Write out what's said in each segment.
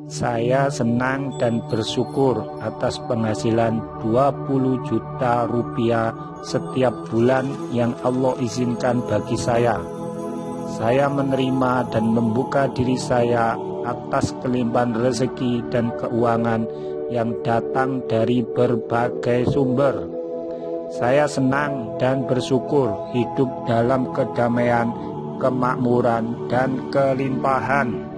Saya senang dan bersyukur atas penghasilan 20 juta rupiah setiap bulan yang Allah izinkan bagi saya. Saya menerima dan membuka diri saya atas kelimpahan rezeki dan keuangan yang datang dari berbagai sumber. Saya senang dan bersyukur hidup dalam kedamaian, kemakmuran, dan kelimpahan.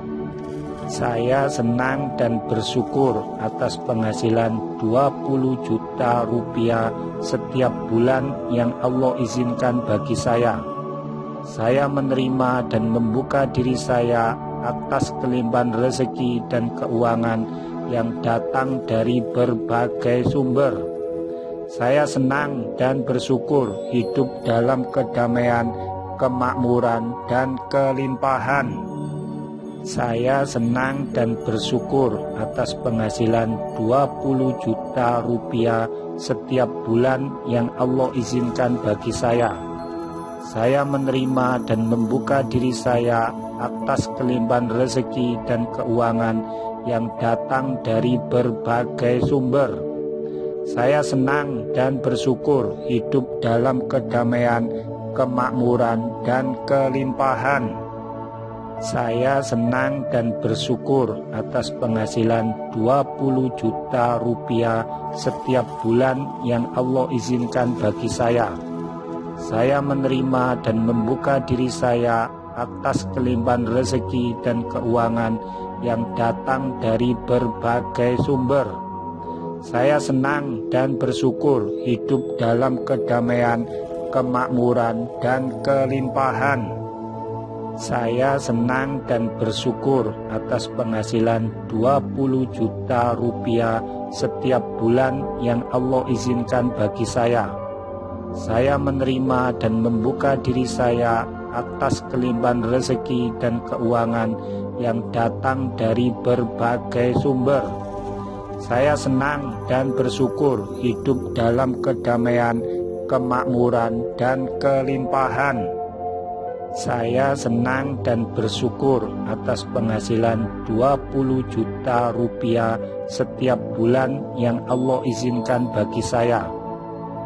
Saya senang dan bersyukur atas penghasilan 20 juta rupiah setiap bulan yang Allah izinkan bagi saya. Saya menerima dan membuka diri saya atas kelimpahan rezeki dan keuangan yang datang dari berbagai sumber. Saya senang dan bersyukur hidup dalam kedamaian, kemakmuran, dan kelimpahan. Saya senang dan bersyukur atas penghasilan 20 juta rupiah setiap bulan yang Allah izinkan bagi saya. Saya menerima dan membuka diri saya atas kelimpahan rezeki dan keuangan yang datang dari berbagai sumber. Saya senang dan bersyukur hidup dalam kedamaian, kemakmuran, dan kelimpahan. Saya senang dan bersyukur atas penghasilan 20 juta rupiah setiap bulan yang Allah izinkan bagi saya. Saya menerima dan membuka diri saya atas kelimpahan rezeki dan keuangan yang datang dari berbagai sumber. Saya senang dan bersyukur hidup dalam kedamaian, kemakmuran, dan kelimpahan. Saya senang dan bersyukur atas penghasilan 20 juta rupiah setiap bulan yang Allah izinkan bagi saya. Saya menerima dan membuka diri saya atas kelimpahan rezeki dan keuangan yang datang dari berbagai sumber. Saya senang dan bersyukur hidup dalam kedamaian, kemakmuran, dan kelimpahan. Saya senang dan bersyukur atas penghasilan 20 juta rupiah setiap bulan yang Allah izinkan bagi saya.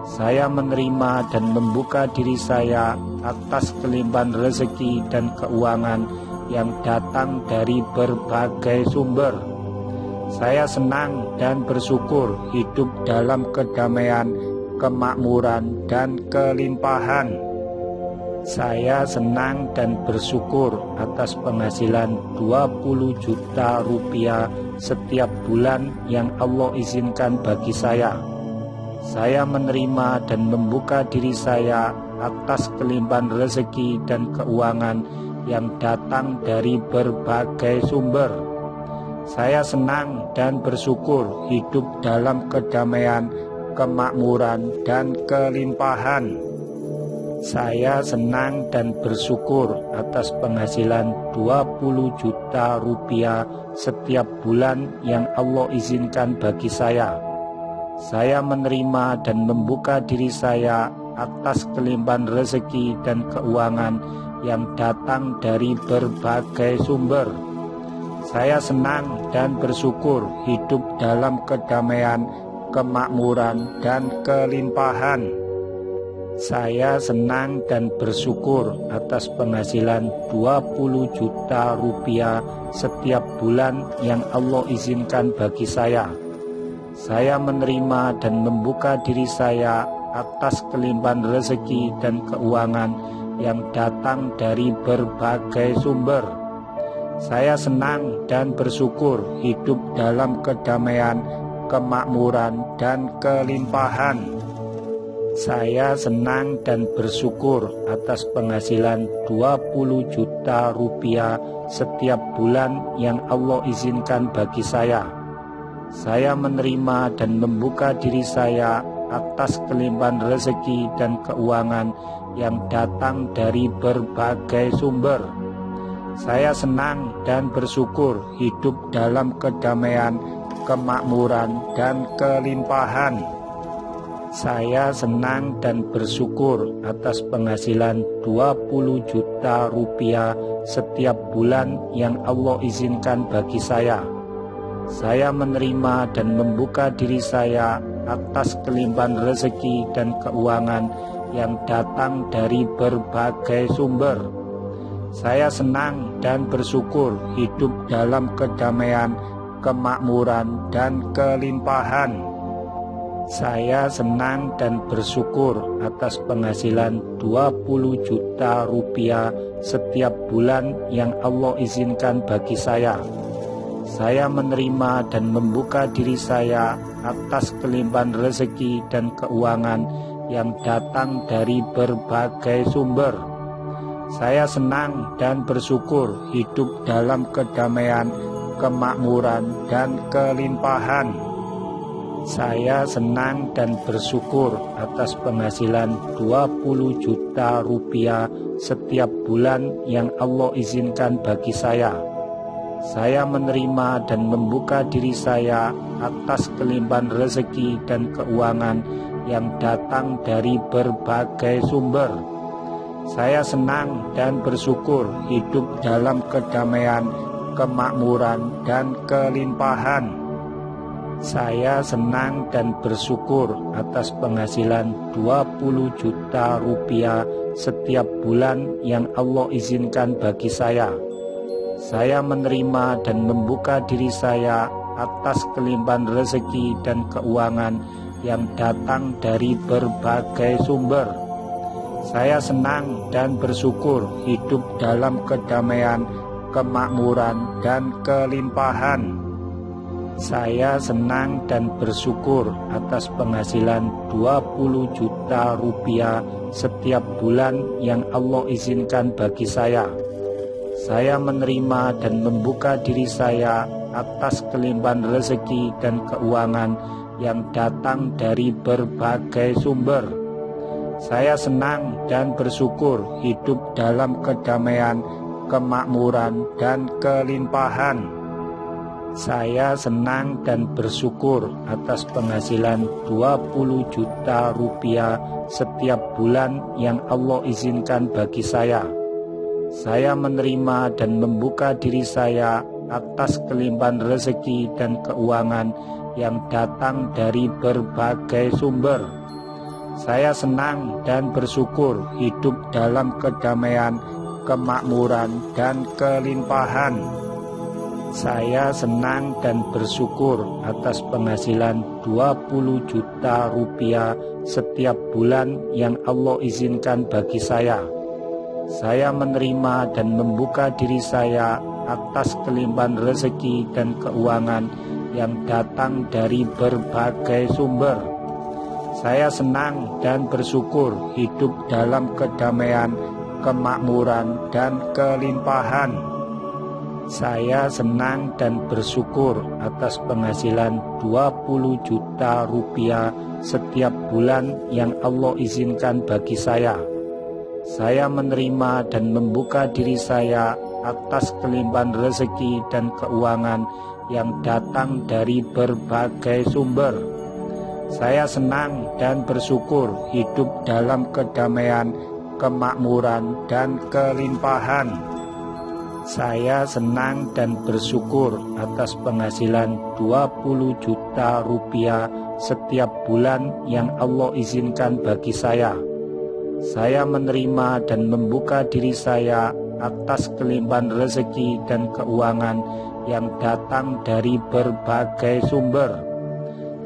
Saya menerima dan membuka diri saya atas kelimpahan rezeki dan keuangan yang datang dari berbagai sumber. Saya senang dan bersyukur hidup dalam kedamaian, kemakmuran, dan kelimpahan. Saya senang dan bersyukur atas penghasilan 20 juta rupiah setiap bulan yang Allah izinkan bagi saya. Saya menerima dan membuka diri saya atas kelimpahan rezeki dan keuangan yang datang dari berbagai sumber. Saya senang dan bersyukur hidup dalam kedamaian, kemakmuran, dan kelimpahan. Saya senang dan bersyukur atas penghasilan 20 juta rupiah setiap bulan yang Allah izinkan bagi saya. Saya menerima dan membuka diri saya atas kelimpahan rezeki dan keuangan yang datang dari berbagai sumber. Saya senang dan bersyukur hidup dalam kedamaian, kemakmuran, dan kelimpahan. Saya senang dan bersyukur atas penghasilan 20 juta rupiah setiap bulan yang Allah izinkan bagi saya. Saya menerima dan membuka diri saya atas kelimpahan rezeki dan keuangan yang datang dari berbagai sumber. Saya senang dan bersyukur hidup dalam kedamaian, kemakmuran, dan kelimpahan. Saya senang dan bersyukur atas penghasilan 20 juta rupiah setiap bulan yang Allah izinkan bagi saya. Saya menerima dan membuka diri saya atas kelimpahan rezeki dan keuangan yang datang dari berbagai sumber. Saya senang dan bersyukur hidup dalam kedamaian, kemakmuran, dan kelimpahan. Saya senang dan bersyukur atas penghasilan 20 juta rupiah setiap bulan yang Allah izinkan bagi saya. Saya menerima dan membuka diri saya atas kelimpahan rezeki dan keuangan yang datang dari berbagai sumber. Saya senang dan bersyukur hidup dalam kedamaian, kemakmuran, dan kelimpahan. Saya senang dan bersyukur atas penghasilan 20 juta rupiah setiap bulan yang Allah izinkan bagi saya. Saya menerima dan membuka diri saya atas kelimpahan rezeki dan keuangan yang datang dari berbagai sumber. Saya senang dan bersyukur hidup dalam kedamaian, kemakmuran, dan kelimpahan. Saya senang dan bersyukur atas penghasilan 20 juta rupiah setiap bulan yang Allah izinkan bagi saya. Saya menerima dan membuka diri saya atas kelimpahan rezeki dan keuangan yang datang dari berbagai sumber. Saya senang dan bersyukur hidup dalam kedamaian, kemakmuran, dan kelimpahan. Saya senang dan bersyukur atas penghasilan 20 juta rupiah setiap bulan yang Allah izinkan bagi saya. Saya menerima dan membuka diri saya atas kelimpahan rezeki dan keuangan yang datang dari berbagai sumber. Saya senang dan bersyukur hidup dalam kedamaian, kemakmuran, dan kelimpahan. Saya senang dan bersyukur atas penghasilan 20 juta rupiah setiap bulan yang Allah izinkan bagi saya. Saya menerima dan membuka diri saya atas kelimpahan rezeki dan keuangan yang datang dari berbagai sumber. Saya senang dan bersyukur hidup dalam kedamaian, kemakmuran, dan kelimpahan. Saya senang dan bersyukur atas penghasilan 20 juta rupiah setiap bulan yang Allah izinkan bagi saya. Saya menerima dan membuka diri saya atas kelimpahan rezeki dan keuangan yang datang dari berbagai sumber. Saya senang dan bersyukur hidup dalam kedamaian, kemakmuran, dan kelimpahan. Saya senang dan bersyukur atas penghasilan 20 juta rupiah setiap bulan yang Allah izinkan bagi saya. Saya menerima dan membuka diri saya atas kelimpahan rezeki dan keuangan yang datang dari berbagai sumber. Saya senang dan bersyukur hidup dalam kedamaian, kemakmuran, dan kelimpahan. Saya senang dan bersyukur atas penghasilan 20 juta rupiah setiap bulan yang Allah izinkan bagi saya. Saya menerima dan membuka diri saya atas kelimpahan rezeki dan keuangan yang datang dari berbagai sumber. Saya senang dan bersyukur hidup dalam kedamaian, kemakmuran, dan kelimpahan. Saya senang dan bersyukur atas penghasilan 20 juta rupiah setiap bulan yang Allah izinkan bagi saya. Saya menerima dan membuka diri saya atas kelimpahan rezeki dan keuangan yang datang dari berbagai sumber.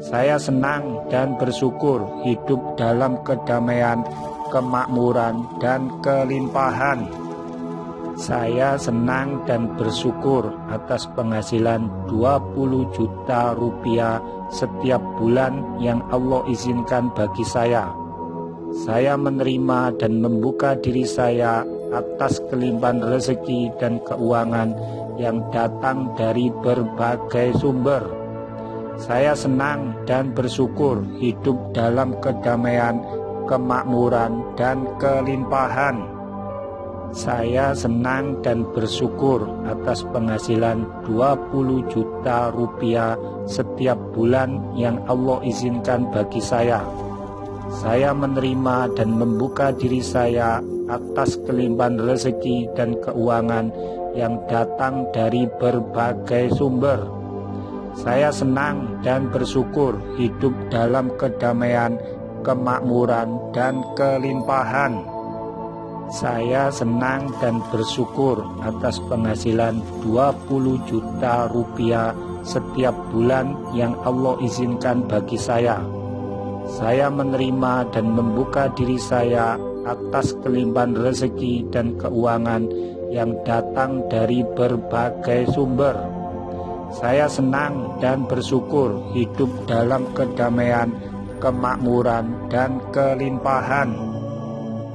Saya senang dan bersyukur hidup dalam kedamaian, kemakmuran, dan kelimpahan. Saya senang dan bersyukur atas penghasilan 20 juta rupiah setiap bulan yang Allah izinkan bagi saya. Saya menerima dan membuka diri saya atas kelimpahan rezeki dan keuangan yang datang dari berbagai sumber. Saya senang dan bersyukur hidup dalam kedamaian, kemakmuran, dan kelimpahan. Saya senang dan bersyukur atas penghasilan 20 juta rupiah setiap bulan yang Allah izinkan bagi saya. Saya menerima dan membuka diri saya atas kelimpahan rezeki dan keuangan yang datang dari berbagai sumber. Saya senang dan bersyukur hidup dalam kedamaian, kemakmuran, dan kelimpahan. Saya senang dan bersyukur atas penghasilan 20 juta rupiah setiap bulan yang Allah izinkan bagi saya. Saya menerima dan membuka diri saya atas kelimpahan rezeki dan keuangan yang datang dari berbagai sumber. Saya senang dan bersyukur hidup dalam kedamaian, kemakmuran, dan kelimpahan.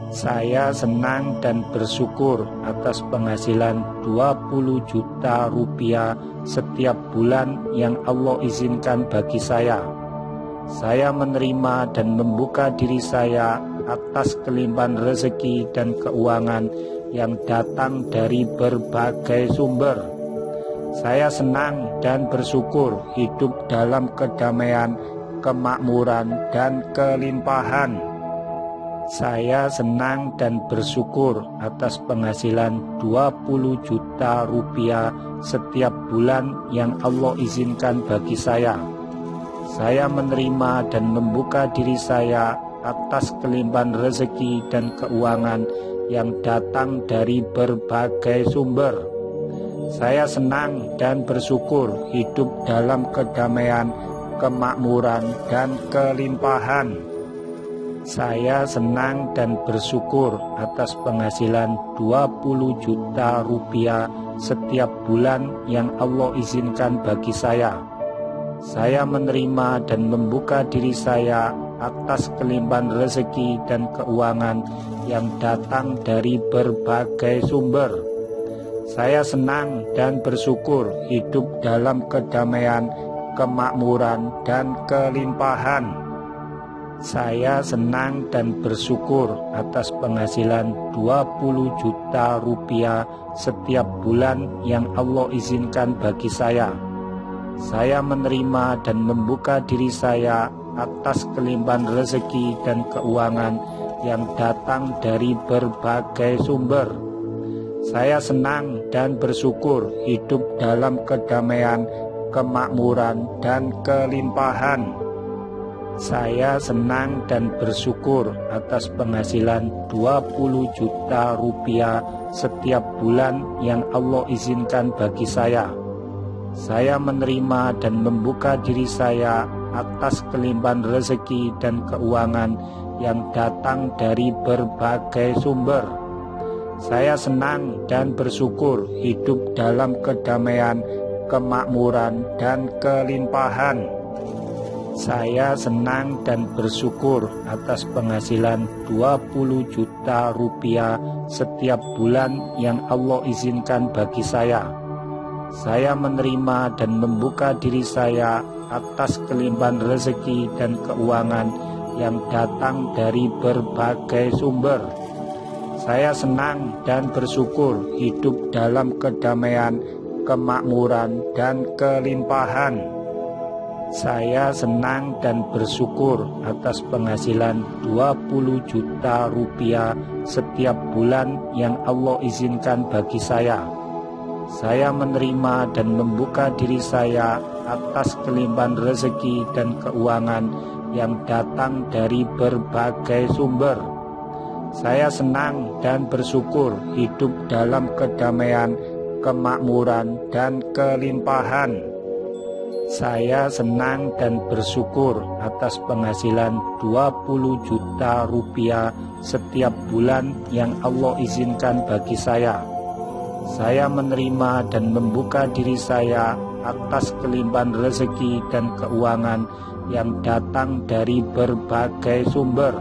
Saya senang dan bersyukur atas penghasilan 20 juta rupiah setiap bulan yang Allah izinkan bagi saya. Saya menerima dan membuka diri saya atas kelimpahan rezeki dan keuangan yang datang dari berbagai sumber. Saya senang dan bersyukur hidup dalam kedamaian, kemakmuran, dan kelimpahan. Saya senang dan bersyukur atas penghasilan 20 juta rupiah setiap bulan yang Allah izinkan bagi saya. Saya menerima dan membuka diri saya atas kelimpahan rezeki dan keuangan yang datang dari berbagai sumber. Saya senang dan bersyukur hidup dalam kedamaian, kemakmuran, dan kelimpahan. Saya senang dan bersyukur atas penghasilan 20 juta rupiah setiap bulan yang Allah izinkan bagi saya. Saya menerima dan membuka diri saya atas kelimpahan rezeki dan keuangan yang datang dari berbagai sumber. Saya senang dan bersyukur hidup dalam kedamaian, kemakmuran, dan kelimpahan. Saya senang dan bersyukur atas penghasilan 20 juta rupiah setiap bulan yang Allah izinkan bagi saya. Saya menerima dan membuka diri saya atas kelimpahan rezeki dan keuangan yang datang dari berbagai sumber. Saya senang dan bersyukur hidup dalam kedamaian, kemakmuran, dan kelimpahan. Saya senang dan bersyukur atas penghasilan 20 juta rupiah setiap bulan yang Allah izinkan bagi saya. Saya menerima dan membuka diri saya atas kelimpahan rezeki dan keuangan yang datang dari berbagai sumber. Saya senang dan bersyukur hidup dalam kedamaian, kemakmuran, dan kelimpahan. Saya senang dan bersyukur atas penghasilan 20 juta rupiah setiap bulan yang Allah izinkan bagi saya. Saya menerima dan membuka diri saya atas kelimpahan rezeki dan keuangan yang datang dari berbagai sumber. Saya senang dan bersyukur hidup dalam kedamaian, kemakmuran, dan kelimpahan. Saya senang dan bersyukur atas penghasilan 20 juta rupiah setiap bulan yang Allah izinkan bagi saya. Saya menerima dan membuka diri saya atas kelimpahan rezeki dan keuangan yang datang dari berbagai sumber. Saya senang dan bersyukur hidup dalam kedamaian, kemakmuran, dan kelimpahan. Saya senang dan bersyukur atas penghasilan 20 juta rupiah setiap bulan yang Allah izinkan bagi saya. Saya menerima dan membuka diri saya atas kelimpahan rezeki dan keuangan yang datang dari berbagai sumber.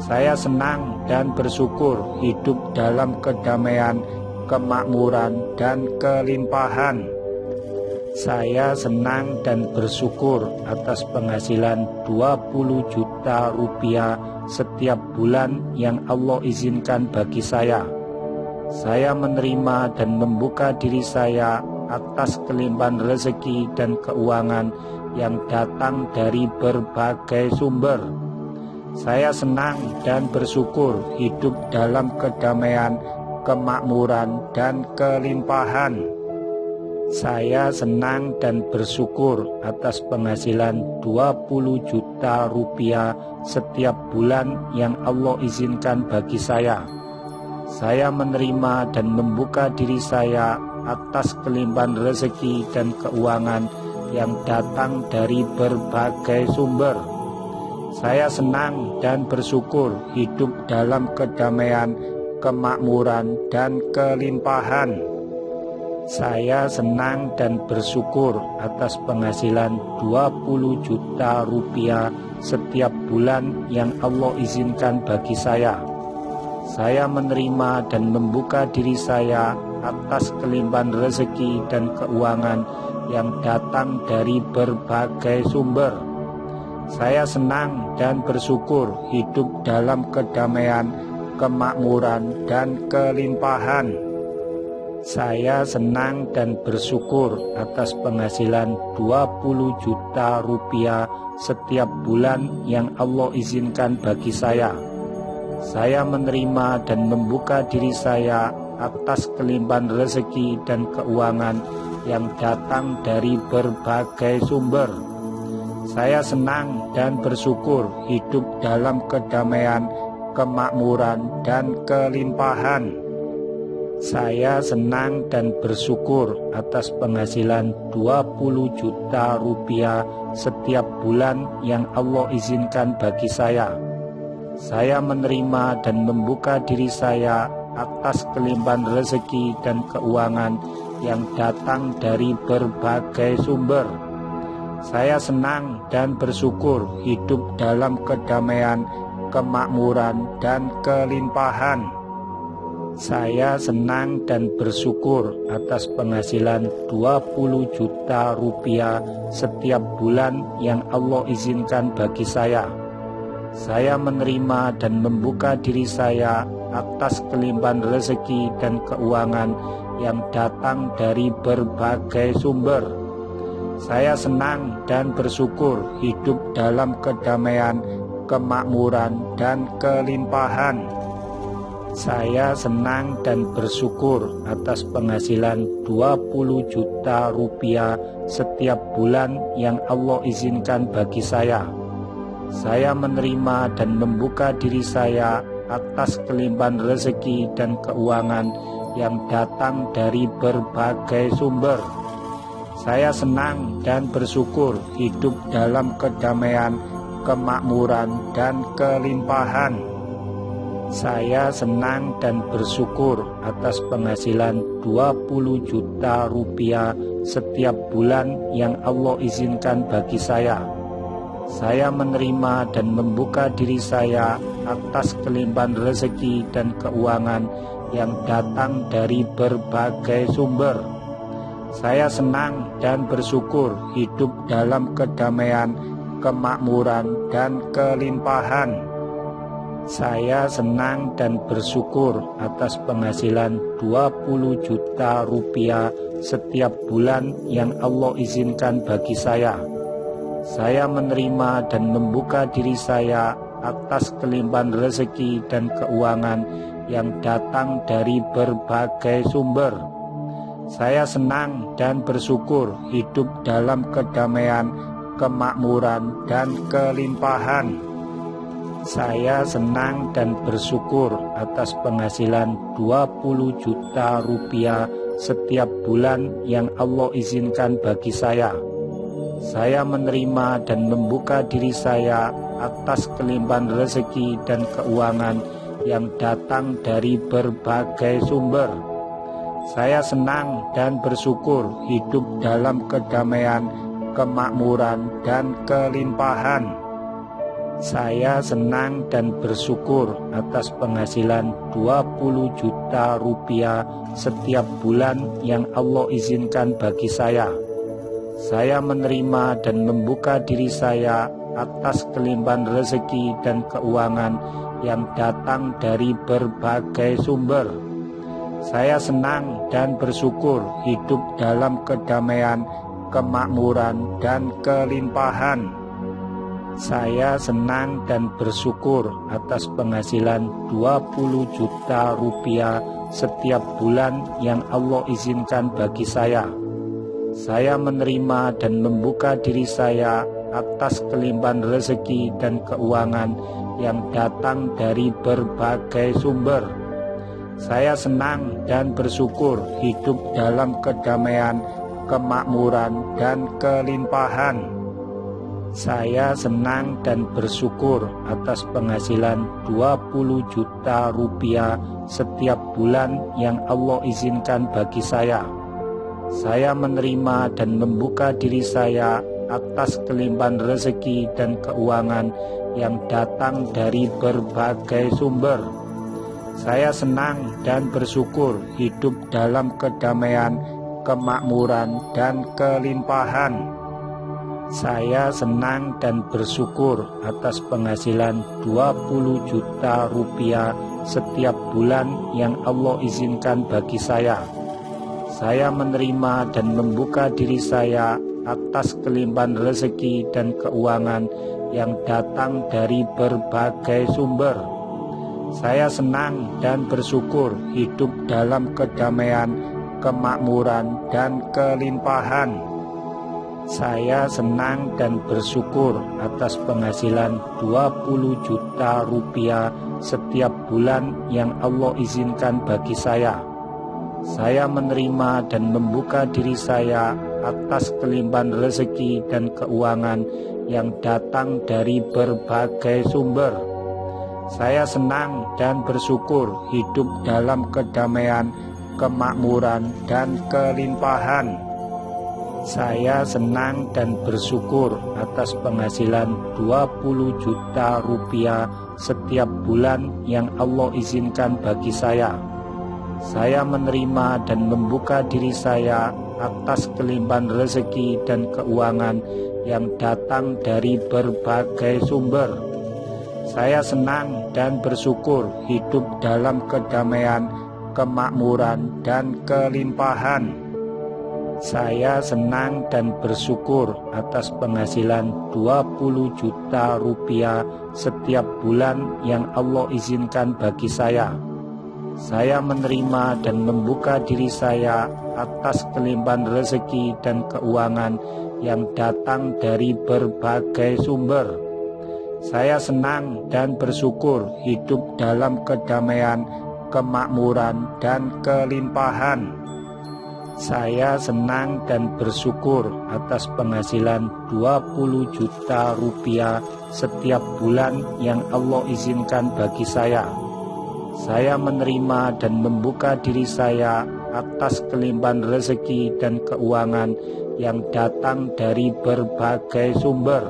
Saya senang dan bersyukur hidup dalam kedamaian, kemakmuran, dan kelimpahan. Saya senang dan bersyukur atas penghasilan 20 juta rupiah setiap bulan yang Allah izinkan bagi saya. Saya menerima dan membuka diri saya atas kelimpahan rezeki dan keuangan yang datang dari berbagai sumber. Saya senang dan bersyukur hidup dalam kedamaian, kemakmuran, dan kelimpahan. Saya senang dan bersyukur atas penghasilan 20 juta rupiah setiap bulan yang Allah izinkan bagi saya. Saya menerima dan membuka diri saya atas kelimpahan rezeki dan keuangan yang datang dari berbagai sumber. Saya senang dan bersyukur hidup dalam kedamaian, kemakmuran, dan kelimpahan. Saya senang dan bersyukur atas penghasilan 20 juta rupiah setiap bulan yang Allah izinkan bagi saya. Saya menerima dan membuka diri saya atas kelimpahan rezeki dan keuangan yang datang dari berbagai sumber. Saya senang dan bersyukur hidup dalam kedamaian, kemakmuran, dan kelimpahan. Saya senang dan bersyukur atas penghasilan 20 juta rupiah setiap bulan yang Allah izinkan bagi saya. Saya menerima dan membuka diri saya atas kelimpahan rezeki dan keuangan yang datang dari berbagai sumber. Saya senang dan bersyukur hidup dalam kedamaian, kemakmuran, dan kelimpahan. Saya senang dan bersyukur atas penghasilan 20 juta rupiah setiap bulan yang Allah izinkan bagi saya. Saya menerima dan membuka diri saya atas kelimpahan rezeki dan keuangan yang datang dari berbagai sumber. Saya senang dan bersyukur hidup dalam kedamaian, kemakmuran, dan kelimpahan. Saya senang dan bersyukur atas penghasilan 20 juta rupiah setiap bulan yang Allah izinkan bagi saya. Saya menerima dan membuka diri saya atas kelimpahan rezeki dan keuangan yang datang dari berbagai sumber. Saya senang dan bersyukur hidup dalam kedamaian, kemakmuran, dan kelimpahan. Saya senang dan bersyukur atas penghasilan 20 juta rupiah setiap bulan yang Allah izinkan bagi saya. Saya menerima dan membuka diri saya atas kelimpahan rezeki dan keuangan yang datang dari berbagai sumber. Saya senang dan bersyukur hidup dalam kedamaian, kemakmuran, dan kelimpahan. Saya senang dan bersyukur atas penghasilan 20 juta rupiah setiap bulan yang Allah izinkan bagi saya. Saya menerima dan membuka diri saya atas kelimpahan rezeki dan keuangan yang datang dari berbagai sumber. Saya senang dan bersyukur hidup dalam kedamaian, kemakmuran, dan kelimpahan. Saya senang dan bersyukur atas penghasilan 20 juta rupiah setiap bulan yang Allah izinkan bagi saya. Saya menerima dan membuka diri saya atas kelimpahan rezeki dan keuangan yang datang dari berbagai sumber. Saya senang dan bersyukur hidup dalam kedamaian, kemakmuran, dan kelimpahan. Saya senang dan bersyukur atas penghasilan 20 juta rupiah setiap bulan yang Allah izinkan bagi saya. Saya menerima dan membuka diri saya atas kelimpahan rezeki dan keuangan yang datang dari berbagai sumber. Saya senang dan bersyukur hidup dalam kedamaian, kemakmuran, dan kelimpahan. Saya senang dan bersyukur atas penghasilan 20 juta rupiah setiap bulan yang Allah izinkan bagi saya. Saya menerima dan membuka diri saya atas kelimpahan rezeki dan keuangan yang datang dari berbagai sumber. Saya senang dan bersyukur hidup dalam kedamaian, kemakmuran, dan kelimpahan. Saya senang dan bersyukur atas penghasilan 20 juta rupiah setiap bulan yang Allah izinkan bagi saya. Saya menerima dan membuka diri saya atas kelimpahan rezeki dan keuangan yang datang dari berbagai sumber. Saya senang dan bersyukur hidup dalam kedamaian, kemakmuran, dan kelimpahan. Saya senang dan bersyukur atas penghasilan 20 juta rupiah setiap bulan yang Allah izinkan bagi saya. Saya menerima dan membuka diri saya atas kelimpahan rezeki dan keuangan yang datang dari berbagai sumber. Saya senang dan bersyukur hidup dalam kedamaian, kemakmuran, dan kelimpahan. Saya senang dan bersyukur atas penghasilan 20 juta rupiah setiap bulan yang Allah izinkan bagi saya. Saya menerima dan membuka diri saya atas kelimpahan rezeki dan keuangan yang datang dari berbagai sumber. Saya senang dan bersyukur hidup dalam kedamaian, kemakmuran, dan kelimpahan. Saya senang dan bersyukur atas penghasilan 20 juta rupiah setiap bulan yang Allah izinkan bagi saya. Saya menerima dan membuka diri saya atas kelimpahan rezeki dan keuangan yang datang dari berbagai sumber. Saya senang dan bersyukur hidup dalam kedamaian, kemakmuran, dan kelimpahan. Saya senang dan bersyukur atas penghasilan 20 juta rupiah setiap bulan yang Allah izinkan bagi saya. Saya menerima dan membuka diri saya atas kelimpahan rezeki dan keuangan yang datang dari berbagai sumber. Saya senang dan bersyukur hidup dalam kedamaian, kemakmuran, dan kelimpahan. Saya senang dan bersyukur atas penghasilan 20 juta rupiah setiap bulan yang Allah izinkan bagi saya. Saya menerima dan membuka diri saya atas kelimpahan rezeki dan keuangan yang datang dari berbagai sumber. Saya senang dan bersyukur hidup dalam kedamaian, kemakmuran, dan kelimpahan. Saya senang dan bersyukur atas penghasilan 20 juta rupiah setiap bulan yang Allah izinkan bagi saya. Saya menerima dan membuka diri saya atas kelimpahan rezeki dan keuangan yang datang dari berbagai sumber.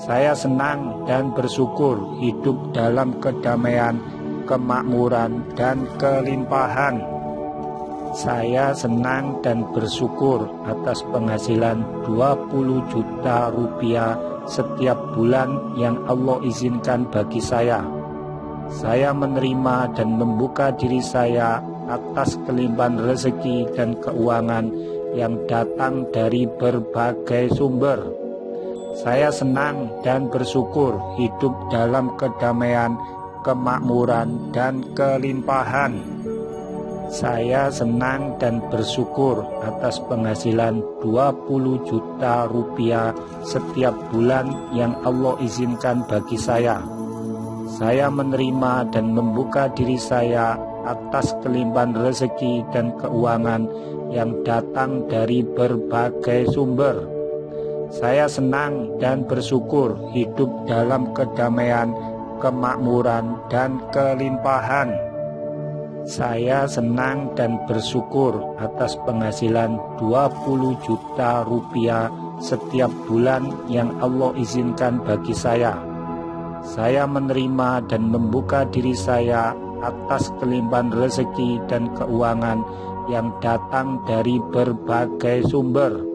Saya senang dan bersyukur hidup dalam kedamaian, kemakmuran, dan kelimpahan. Saya senang dan bersyukur atas penghasilan 20 juta rupiah setiap bulan yang Allah izinkan bagi saya. Saya menerima dan membuka diri saya atas kelimpahan rezeki dan keuangan yang datang dari berbagai sumber. Saya senang dan bersyukur hidup dalam kedamaian, kemakmuran, dan kelimpahan. Saya senang dan bersyukur atas penghasilan 20 juta rupiah setiap bulan yang Allah izinkan bagi saya. Saya menerima dan membuka diri saya atas kelimpahan rezeki dan keuangan yang datang dari berbagai sumber. Saya senang dan bersyukur hidup dalam kedamaian, kemakmuran, dan kelimpahan. Saya senang dan bersyukur atas penghasilan 20 juta rupiah setiap bulan yang Allah izinkan bagi saya. Saya menerima dan membuka diri saya atas kelimpahan rezeki dan keuangan yang datang dari berbagai sumber.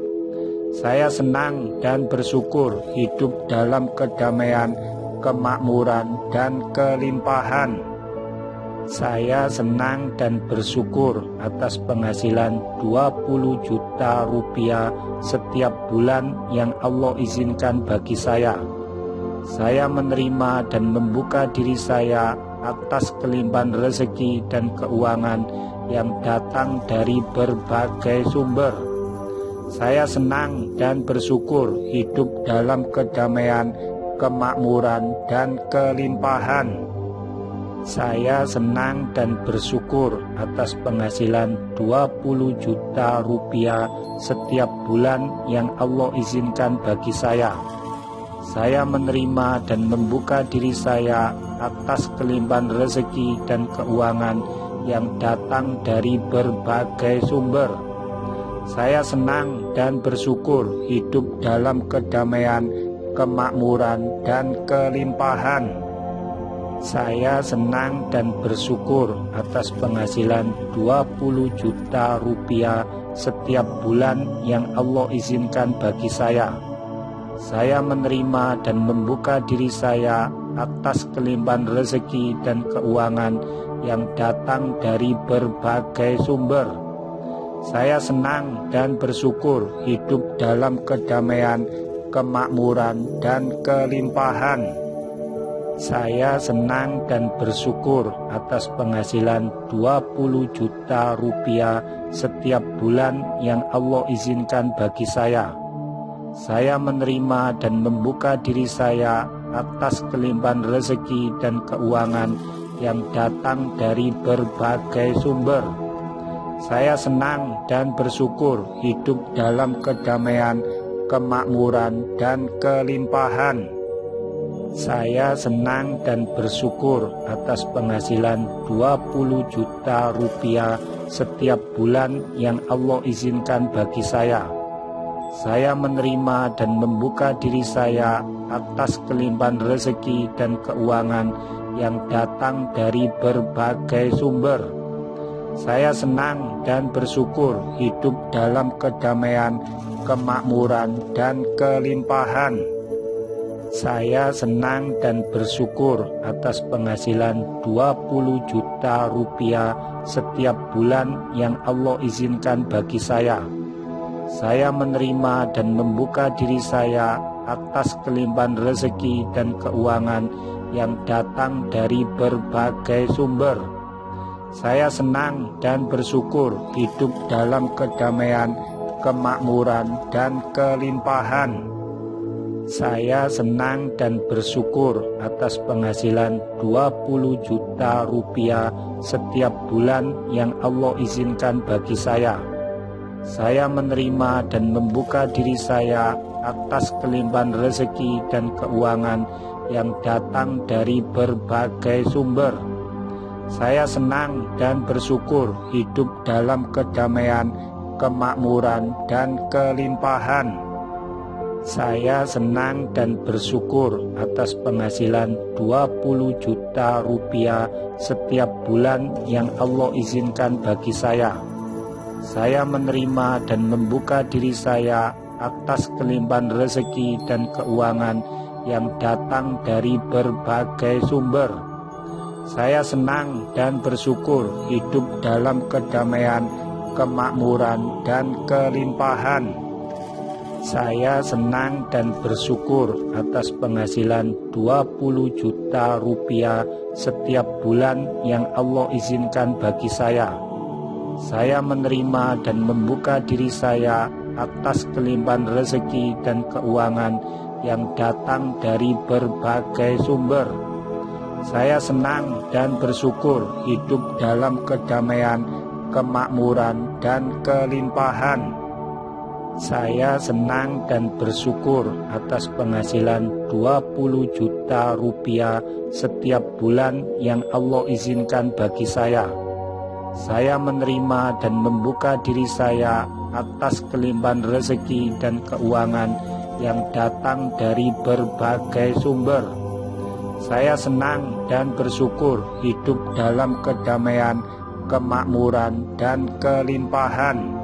Saya senang dan bersyukur hidup dalam kedamaian, kemakmuran, dan kelimpahan. Saya senang dan bersyukur atas penghasilan 20 juta rupiah setiap bulan yang Allah izinkan bagi saya. Saya menerima dan membuka diri saya atas kelimpahan rezeki dan keuangan yang datang dari berbagai sumber. Saya senang dan bersyukur hidup dalam kedamaian, kemakmuran, dan kelimpahan. Saya senang dan bersyukur atas penghasilan 20 juta rupiah setiap bulan yang Allah izinkan bagi saya. Saya menerima dan membuka diri saya atas kelimpahan rezeki dan keuangan yang datang dari berbagai sumber. Saya senang dan bersyukur hidup dalam kedamaian, kemakmuran, dan kelimpahan. Saya senang dan bersyukur atas penghasilan 20 juta rupiah setiap bulan yang Allah izinkan bagi saya. Saya menerima dan membuka diri saya atas kelimpahan rezeki dan keuangan yang datang dari berbagai sumber. Saya senang dan bersyukur hidup dalam kedamaian, kemakmuran, dan kelimpahan. Saya senang dan bersyukur atas penghasilan 20 juta rupiah setiap bulan yang Allah izinkan bagi saya. Saya menerima dan membuka diri saya atas kelimpahan rezeki dan keuangan yang datang dari berbagai sumber. Saya senang dan bersyukur hidup dalam kedamaian, kemakmuran, dan kelimpahan. Saya senang dan bersyukur atas penghasilan 20 juta rupiah setiap bulan yang Allah izinkan bagi saya. Saya menerima dan membuka diri saya atas kelimpahan rezeki dan keuangan yang datang dari berbagai sumber. Saya senang dan bersyukur hidup dalam kedamaian, kemakmuran, dan kelimpahan. Saya senang dan bersyukur atas penghasilan 20 juta rupiah setiap bulan yang Allah izinkan bagi saya. Saya menerima dan membuka diri saya atas kelimpahan rezeki dan keuangan yang datang dari berbagai sumber. Saya senang dan bersyukur hidup dalam kedamaian, kemakmuran, dan kelimpahan. Saya senang dan bersyukur atas penghasilan 20 juta rupiah setiap bulan yang Allah izinkan bagi saya. Saya menerima dan membuka diri saya atas kelimpahan rezeki dan keuangan yang datang dari berbagai sumber. Saya senang dan bersyukur hidup dalam kedamaian, kemakmuran, dan kelimpahan. Saya senang dan bersyukur atas penghasilan 20 juta rupiah setiap bulan yang Allah izinkan bagi saya. Saya menerima dan membuka diri saya atas kelimpahan rezeki dan keuangan yang datang dari berbagai sumber. Saya senang dan bersyukur hidup dalam kedamaian, kemakmuran, dan kelimpahan. Saya senang dan bersyukur atas penghasilan 20 juta rupiah setiap bulan yang Allah izinkan bagi saya. Saya menerima dan membuka diri saya atas kelimpahan rezeki dan keuangan yang datang dari berbagai sumber. Saya senang dan bersyukur hidup dalam kedamaian, kemakmuran, dan kelimpahan. Saya senang dan bersyukur atas penghasilan 20 juta rupiah setiap bulan yang Allah izinkan bagi saya. Saya menerima dan membuka diri saya atas kelimpahan rezeki dan keuangan yang datang dari berbagai sumber. Saya senang dan bersyukur hidup dalam kedamaian, kemakmuran, dan kelimpahan.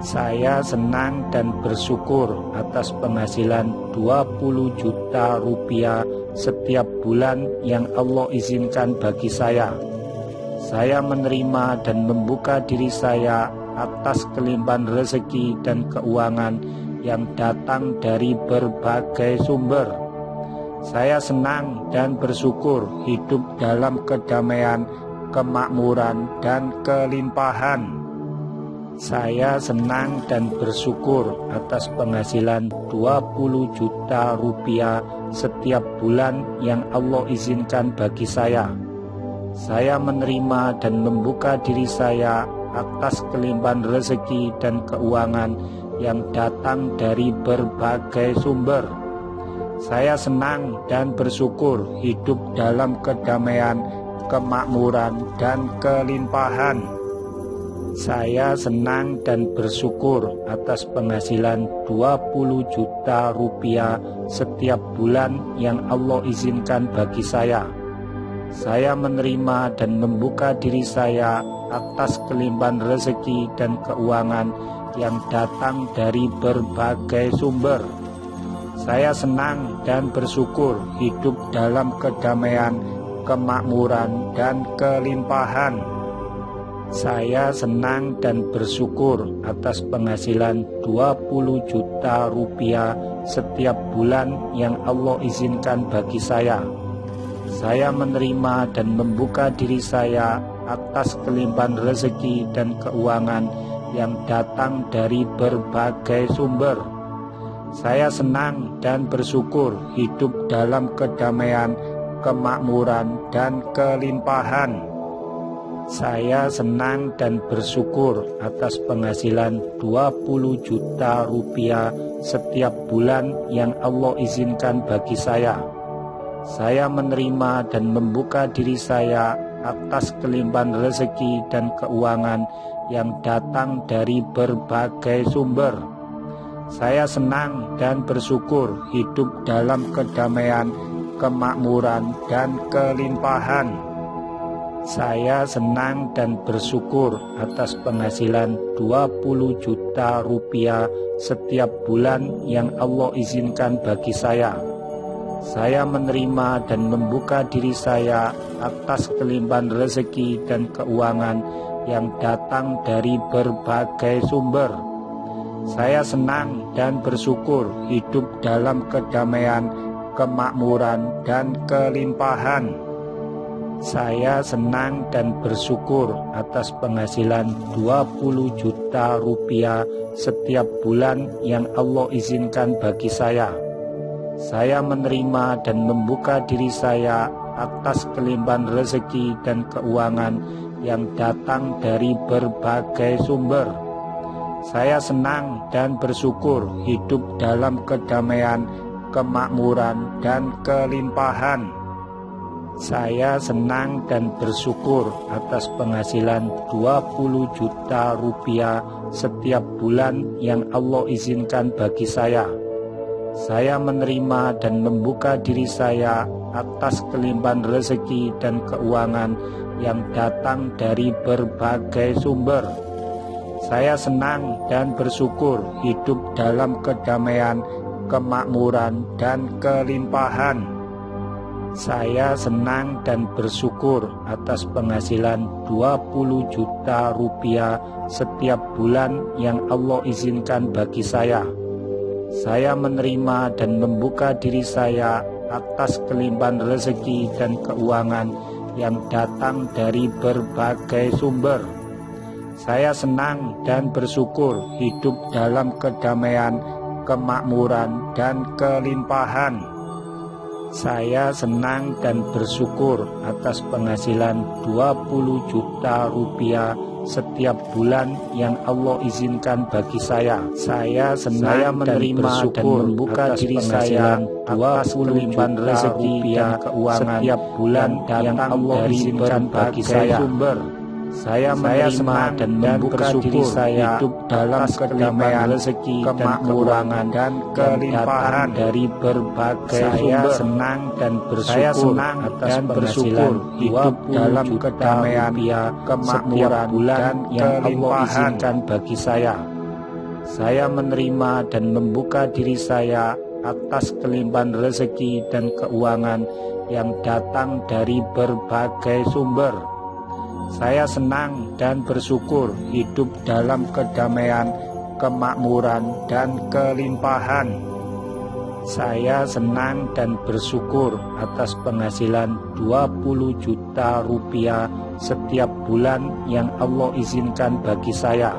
Saya senang dan bersyukur atas penghasilan 20 juta rupiah setiap bulan yang Allah izinkan bagi saya. Saya menerima dan membuka diri saya atas kelimpahan rezeki dan keuangan yang datang dari berbagai sumber. Saya senang dan bersyukur hidup dalam kedamaian, kemakmuran, dan kelimpahan. Saya senang dan bersyukur atas penghasilan 20 juta rupiah setiap bulan yang Allah izinkan bagi saya. Saya menerima dan membuka diri saya atas kelimpahan rezeki dan keuangan yang datang dari berbagai sumber. Saya senang dan bersyukur hidup dalam kedamaian, kemakmuran, dan kelimpahan. Saya senang dan bersyukur atas penghasilan 20 juta rupiah setiap bulan yang Allah izinkan bagi saya. Saya menerima dan membuka diri saya atas kelimpahan rezeki dan keuangan yang datang dari berbagai sumber. Saya senang dan bersyukur hidup dalam kedamaian, kemakmuran, dan kelimpahan. Saya senang dan bersyukur atas penghasilan 20 juta rupiah setiap bulan yang Allah izinkan bagi saya. Saya menerima dan membuka diri saya atas kelimpahan rezeki dan keuangan yang datang dari berbagai sumber. Saya senang dan bersyukur hidup dalam kedamaian, kemakmuran, dan kelimpahan. Saya senang dan bersyukur atas penghasilan 20 juta rupiah setiap bulan yang Allah izinkan bagi saya. Saya menerima dan membuka diri saya atas kelimpahan rezeki dan keuangan yang datang dari berbagai sumber. Saya senang dan bersyukur hidup dalam kedamaian, kemakmuran, dan kelimpahan. Saya senang dan bersyukur atas penghasilan 20 juta rupiah setiap bulan yang Allah izinkan bagi saya. Saya menerima dan membuka diri saya atas kelimpahan rezeki dan keuangan yang datang dari berbagai sumber. Saya senang dan bersyukur hidup dalam kedamaian, kemakmuran, dan kelimpahan. Saya senang dan bersyukur atas penghasilan 20 juta rupiah setiap bulan yang Allah izinkan bagi saya. Saya menerima dan membuka diri saya atas kelimpahan rezeki dan keuangan yang datang dari berbagai sumber. Saya senang dan bersyukur hidup dalam kedamaian, kemakmuran, dan kelimpahan. Saya senang dan bersyukur atas penghasilan 20 juta rupiah setiap bulan yang Allah izinkan bagi saya. Saya menerima dan membuka diri saya atas kelimpahan rezeki dan keuangan yang datang dari berbagai sumber. Saya senang dan bersyukur hidup dalam kedamaian, kemakmuran, dan kelimpahan. Saya senang dan bersyukur atas penghasilan 20 juta rupiah setiap bulan yang Allah izinkan bagi saya. Saya menerima dan membuka diri saya atas kelimpahan rezeki dan keuangan yang datang dari berbagai sumber. Saya senang dan bersyukur hidup dalam kedamaian, kemakmuran, dan kelimpahan. Saya senang dan bersyukur atas penghasilan 20 juta rupiah setiap bulan yang Allah izinkan bagi saya. Saya senang menerima dan membuka diri saya atas kelimpahan rezeki dan keuangan setiap bulan yang Allah izinkan bagi saya. Saya menerima dan membuka diri saya hidup dalam kedamaian rezeki, kemakmuran, dan kelimpahan dari berbagai sumber. Saya senang dan bersyukur atas penghasilan hidup dalam kedamaian, kemakmuran, dan yang Allah izinkan bagi saya. Saya menerima dan membuka diri saya atas kelimpahan rezeki dan keuangan yang datang dari berbagai sumber. Saya senang dan bersyukur hidup dalam kedamaian, kemakmuran, dan kelimpahan. Saya senang dan bersyukur atas penghasilan 20 juta rupiah setiap bulan yang Allah izinkan bagi saya.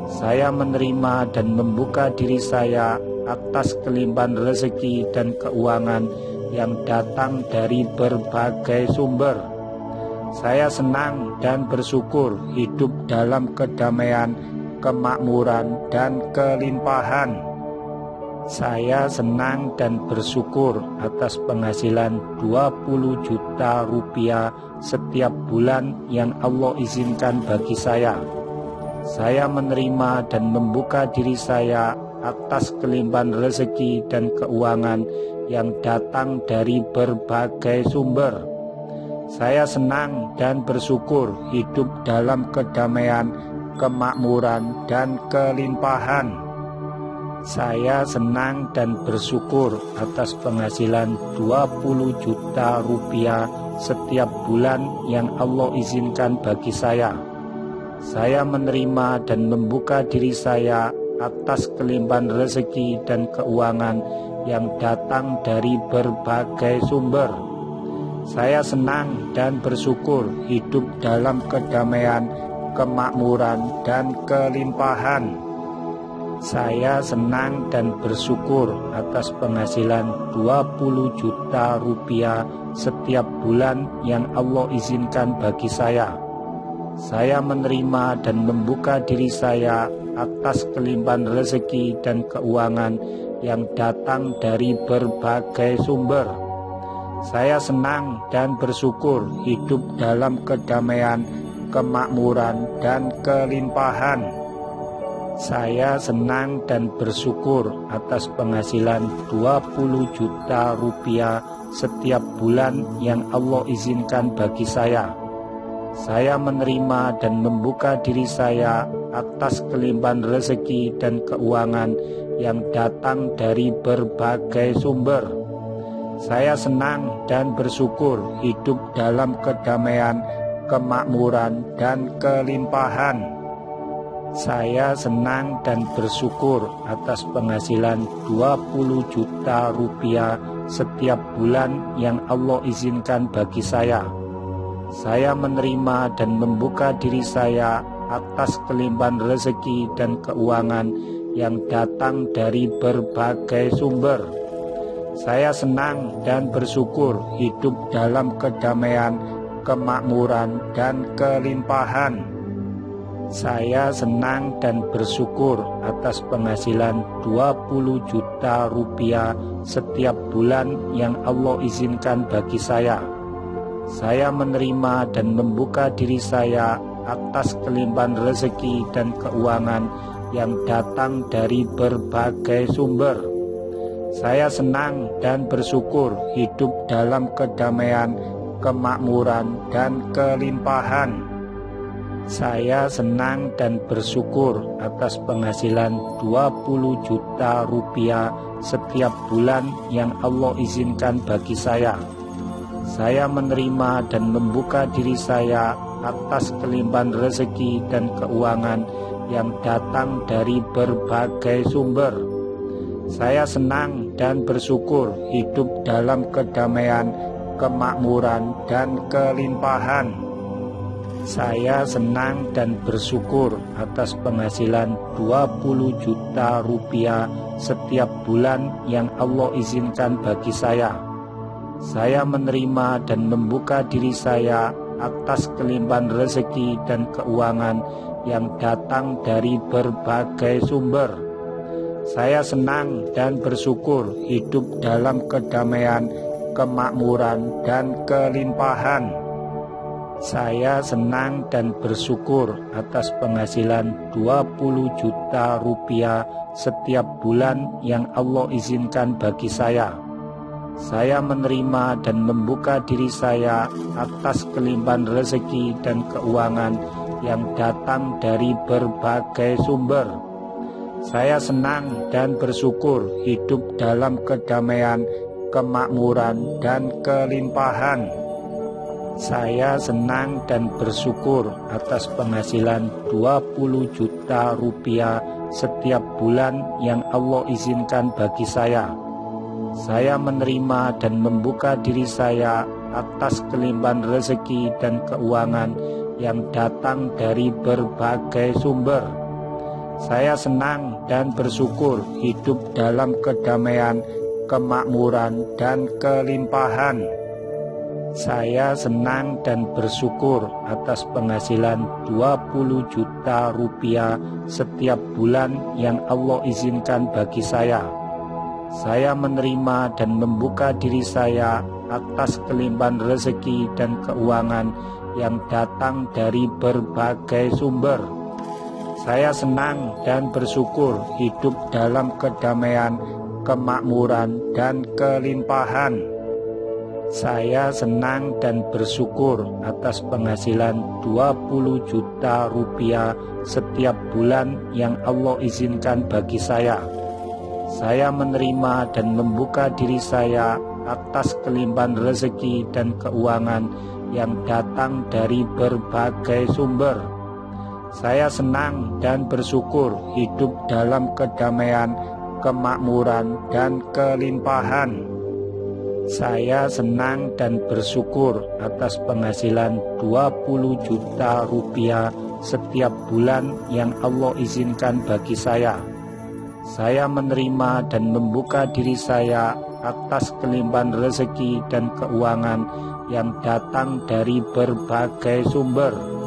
Saya menerima dan membuka diri saya atas kelimpahan rezeki dan keuangan yang datang dari berbagai sumber. Saya senang dan bersyukur hidup dalam kedamaian, kemakmuran, dan kelimpahan. Saya senang dan bersyukur atas penghasilan 20 juta rupiah setiap bulan yang Allah izinkan bagi saya. Saya menerima dan membuka diri saya atas kelimpahan rezeki dan keuangan yang datang dari berbagai sumber. Saya senang dan bersyukur hidup dalam kedamaian, kemakmuran, dan kelimpahan. Saya senang dan bersyukur atas penghasilan 20 juta rupiah setiap bulan yang Allah izinkan bagi saya. Saya menerima dan membuka diri saya atas kelimpahan rezeki dan keuangan yang datang dari berbagai sumber. Saya senang dan bersyukur hidup dalam kedamaian, kemakmuran, dan kelimpahan. Saya senang dan bersyukur atas penghasilan 20 juta rupiah setiap bulan yang Allah izinkan bagi saya. Saya menerima dan membuka diri saya atas kelimpahan rezeki dan keuangan yang datang dari berbagai sumber. Saya senang dan bersyukur hidup dalam kedamaian, kemakmuran, dan kelimpahan. Saya senang dan bersyukur atas penghasilan 20 juta rupiah setiap bulan yang Allah izinkan bagi saya. Saya menerima dan membuka diri saya atas kelimpahan rezeki dan keuangan yang datang dari berbagai sumber. Saya senang dan bersyukur hidup dalam kedamaian, kemakmuran, dan kelimpahan. Saya senang dan bersyukur atas penghasilan 20 juta rupiah setiap bulan yang Allah izinkan bagi saya. Saya menerima dan membuka diri saya atas kelimpahan rezeki dan keuangan yang datang dari berbagai sumber. Saya senang dan bersyukur hidup dalam kedamaian, kemakmuran, dan kelimpahan. Saya senang dan bersyukur atas penghasilan 20 juta rupiah setiap bulan yang Allah izinkan bagi saya. Saya menerima dan membuka diri saya atas kelimpahan rezeki dan keuangan yang datang dari berbagai sumber. Saya senang dan bersyukur hidup dalam kedamaian, kemakmuran, dan kelimpahan. Saya senang dan bersyukur atas penghasilan 20 juta rupiah setiap bulan yang Allah izinkan bagi saya. Saya menerima dan membuka diri saya atas kelimpahan rezeki dan keuangan yang datang dari berbagai sumber. Saya senang dan bersyukur hidup dalam kedamaian, kemakmuran, dan kelimpahan. Saya senang dan bersyukur atas penghasilan 20 juta rupiah setiap bulan yang Allah izinkan bagi saya. Saya menerima dan membuka diri saya atas kelimpahan rezeki dan keuangan yang datang dari berbagai sumber. Saya senang dan bersyukur hidup dalam kedamaian, kemakmuran, dan kelimpahan. Saya senang dan bersyukur atas penghasilan 20 juta rupiah setiap bulan yang Allah izinkan bagi saya. Saya menerima dan membuka diri saya atas kelimpahan rezeki dan keuangan yang datang dari berbagai sumber. Saya senang dan bersyukur hidup dalam kedamaian, kemakmuran, dan kelimpahan. Saya senang dan bersyukur atas penghasilan 20 juta rupiah setiap bulan yang Allah izinkan bagi saya. Saya menerima dan membuka diri saya atas kelimpahan rezeki dan keuangan yang datang dari berbagai sumber. Saya senang dan bersyukur hidup dalam kedamaian, kemakmuran, dan kelimpahan. Saya senang dan bersyukur atas penghasilan 20 juta rupiah setiap bulan yang Allah izinkan bagi saya. Saya menerima dan membuka diri saya atas kelimpahan rezeki dan keuangan yang datang dari berbagai sumber. Saya senang dan bersyukur hidup dalam kedamaian, kemakmuran, dan kelimpahan. Saya senang dan bersyukur atas penghasilan 20 juta rupiah setiap bulan yang Allah izinkan bagi saya. Saya menerima dan membuka diri saya atas kelimpahan rezeki dan keuangan yang datang dari berbagai sumber. Saya senang dan bersyukur hidup dalam kedamaian, kemakmuran, dan kelimpahan. Saya senang dan bersyukur atas penghasilan 20 juta rupiah setiap bulan yang Allah izinkan bagi saya. Saya menerima dan membuka diri saya atas kelimpahan rezeki dan keuangan yang datang dari berbagai sumber.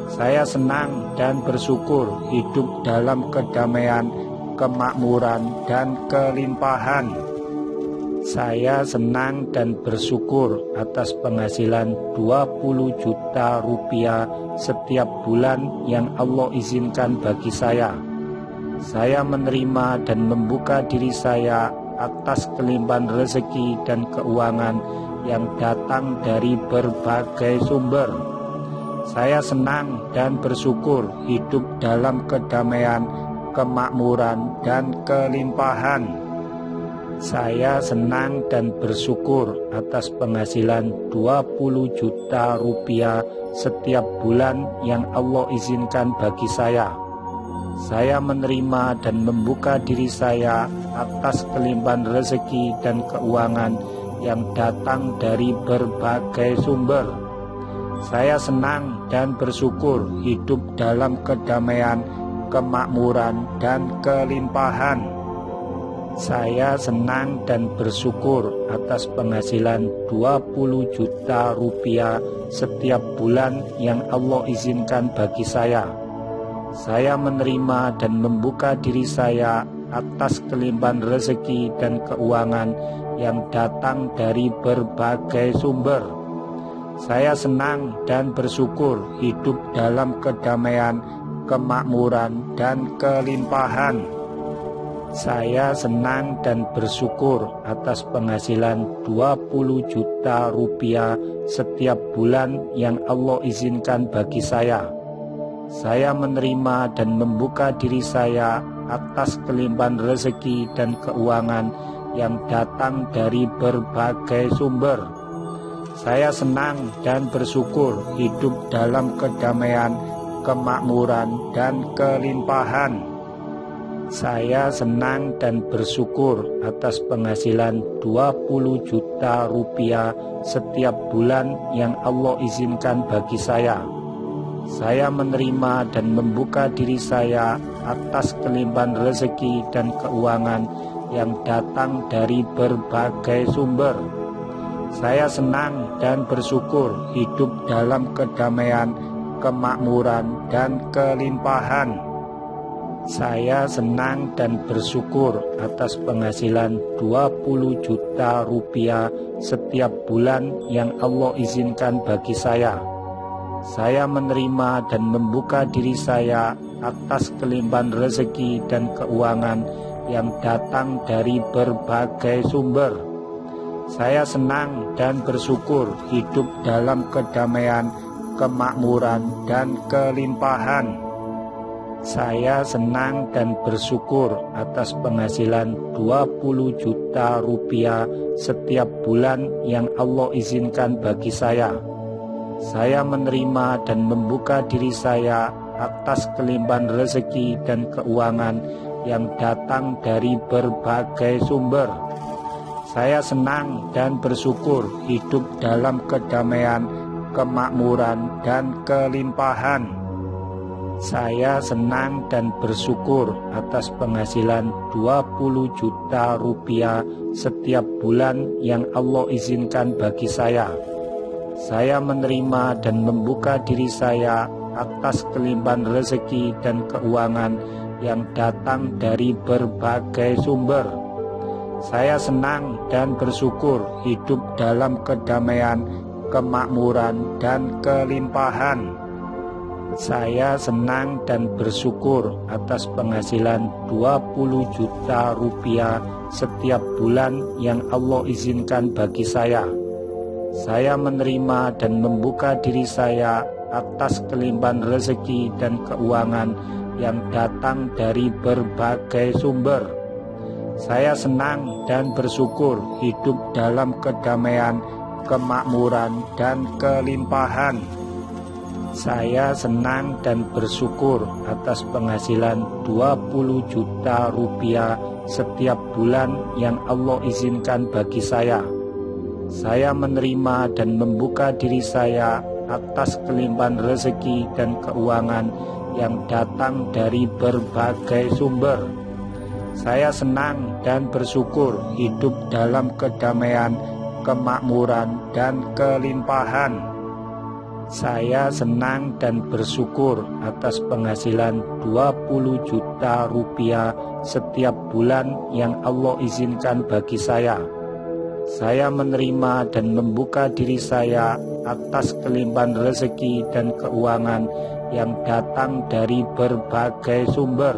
Saya senang dan bersyukur hidup dalam kedamaian, kemakmuran, dan kelimpahan. Saya senang dan bersyukur atas penghasilan 20 juta rupiah setiap bulan yang Allah izinkan bagi saya. Saya menerima dan membuka diri saya atas kelimpahan rezeki dan keuangan yang datang dari berbagai sumber. Saya senang dan bersyukur hidup dalam kedamaian, kemakmuran, dan kelimpahan. Saya senang dan bersyukur atas penghasilan 20 juta rupiah setiap bulan yang Allah izinkan bagi saya. Saya menerima dan membuka diri saya atas kelimpahan rezeki dan keuangan yang datang dari berbagai sumber. Saya senang dan bersyukur hidup dalam kedamaian, kemakmuran, dan kelimpahan. Saya senang dan bersyukur atas penghasilan 20 juta rupiah setiap bulan yang Allah izinkan bagi saya. Saya menerima dan membuka diri saya atas kelimpahan rezeki dan keuangan yang datang dari berbagai sumber. Saya senang dan bersyukur hidup dalam kedamaian, kemakmuran, dan kelimpahan. Saya senang dan bersyukur atas penghasilan 20 juta rupiah setiap bulan yang Allah izinkan bagi saya. Saya menerima dan membuka diri saya atas kelimpahan rezeki dan keuangan yang datang dari berbagai sumber. Saya senang dan bersyukur hidup dalam kedamaian, kemakmuran, dan kelimpahan. Saya senang dan bersyukur atas penghasilan 20 juta rupiah setiap bulan yang Allah izinkan bagi saya. Saya menerima dan membuka diri saya atas kelimpahan rezeki dan keuangan yang datang dari berbagai sumber. Saya senang dan bersyukur hidup dalam kedamaian, kemakmuran, dan kelimpahan. Saya senang dan bersyukur atas penghasilan 20 juta rupiah setiap bulan yang Allah izinkan bagi saya. Saya menerima dan membuka diri saya atas kelimpahan rezeki dan keuangan yang datang dari berbagai sumber. Saya senang dan bersyukur hidup dalam kedamaian, kemakmuran, dan kelimpahan. Saya senang dan bersyukur atas penghasilan 20 juta rupiah setiap bulan yang Allah izinkan bagi saya. Saya menerima dan membuka diri saya atas kelimpahan rezeki dan keuangan yang datang dari berbagai sumber. Saya senang dan bersyukur hidup dalam kedamaian, kemakmuran, dan kelimpahan. Saya senang dan bersyukur atas penghasilan 20 juta rupiah setiap bulan yang Allah izinkan bagi saya. Saya menerima dan membuka diri saya atas kelimpahan rezeki dan keuangan yang datang dari berbagai sumber. Saya senang dan bersyukur hidup dalam kedamaian, kemakmuran, dan kelimpahan. Saya senang dan bersyukur atas penghasilan 20 juta rupiah setiap bulan yang Allah izinkan bagi saya. Saya menerima dan membuka diri saya atas kelimpahan rezeki dan keuangan yang datang dari berbagai sumber. Saya senang dan bersyukur hidup dalam kedamaian, kemakmuran, dan kelimpahan. Saya senang dan bersyukur atas penghasilan 20 juta rupiah setiap bulan yang Allah izinkan bagi saya. Saya menerima dan membuka diri saya atas kelimpahan rezeki dan keuangan yang datang dari berbagai sumber. Saya senang dan bersyukur hidup dalam kedamaian, kemakmuran, dan kelimpahan. Saya senang dan bersyukur atas penghasilan 20 juta rupiah setiap bulan yang Allah izinkan bagi saya. Saya menerima dan membuka diri saya atas kelimpahan rezeki dan keuangan yang datang dari berbagai sumber.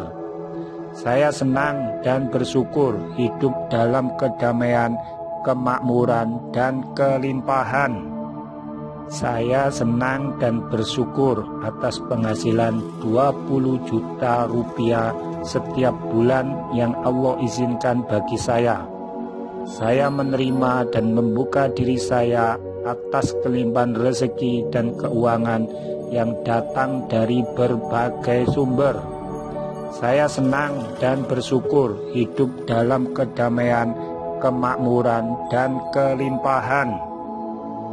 Saya senang dan bersyukur hidup dalam kedamaian, kemakmuran, dan kelimpahan. Saya senang dan bersyukur atas penghasilan 20 juta rupiah setiap bulan yang Allah izinkan bagi saya. Saya menerima dan membuka diri saya atas kelimpahan rezeki dan keuangan yang datang dari berbagai sumber. Saya senang dan bersyukur hidup dalam kedamaian, kemakmuran, dan kelimpahan.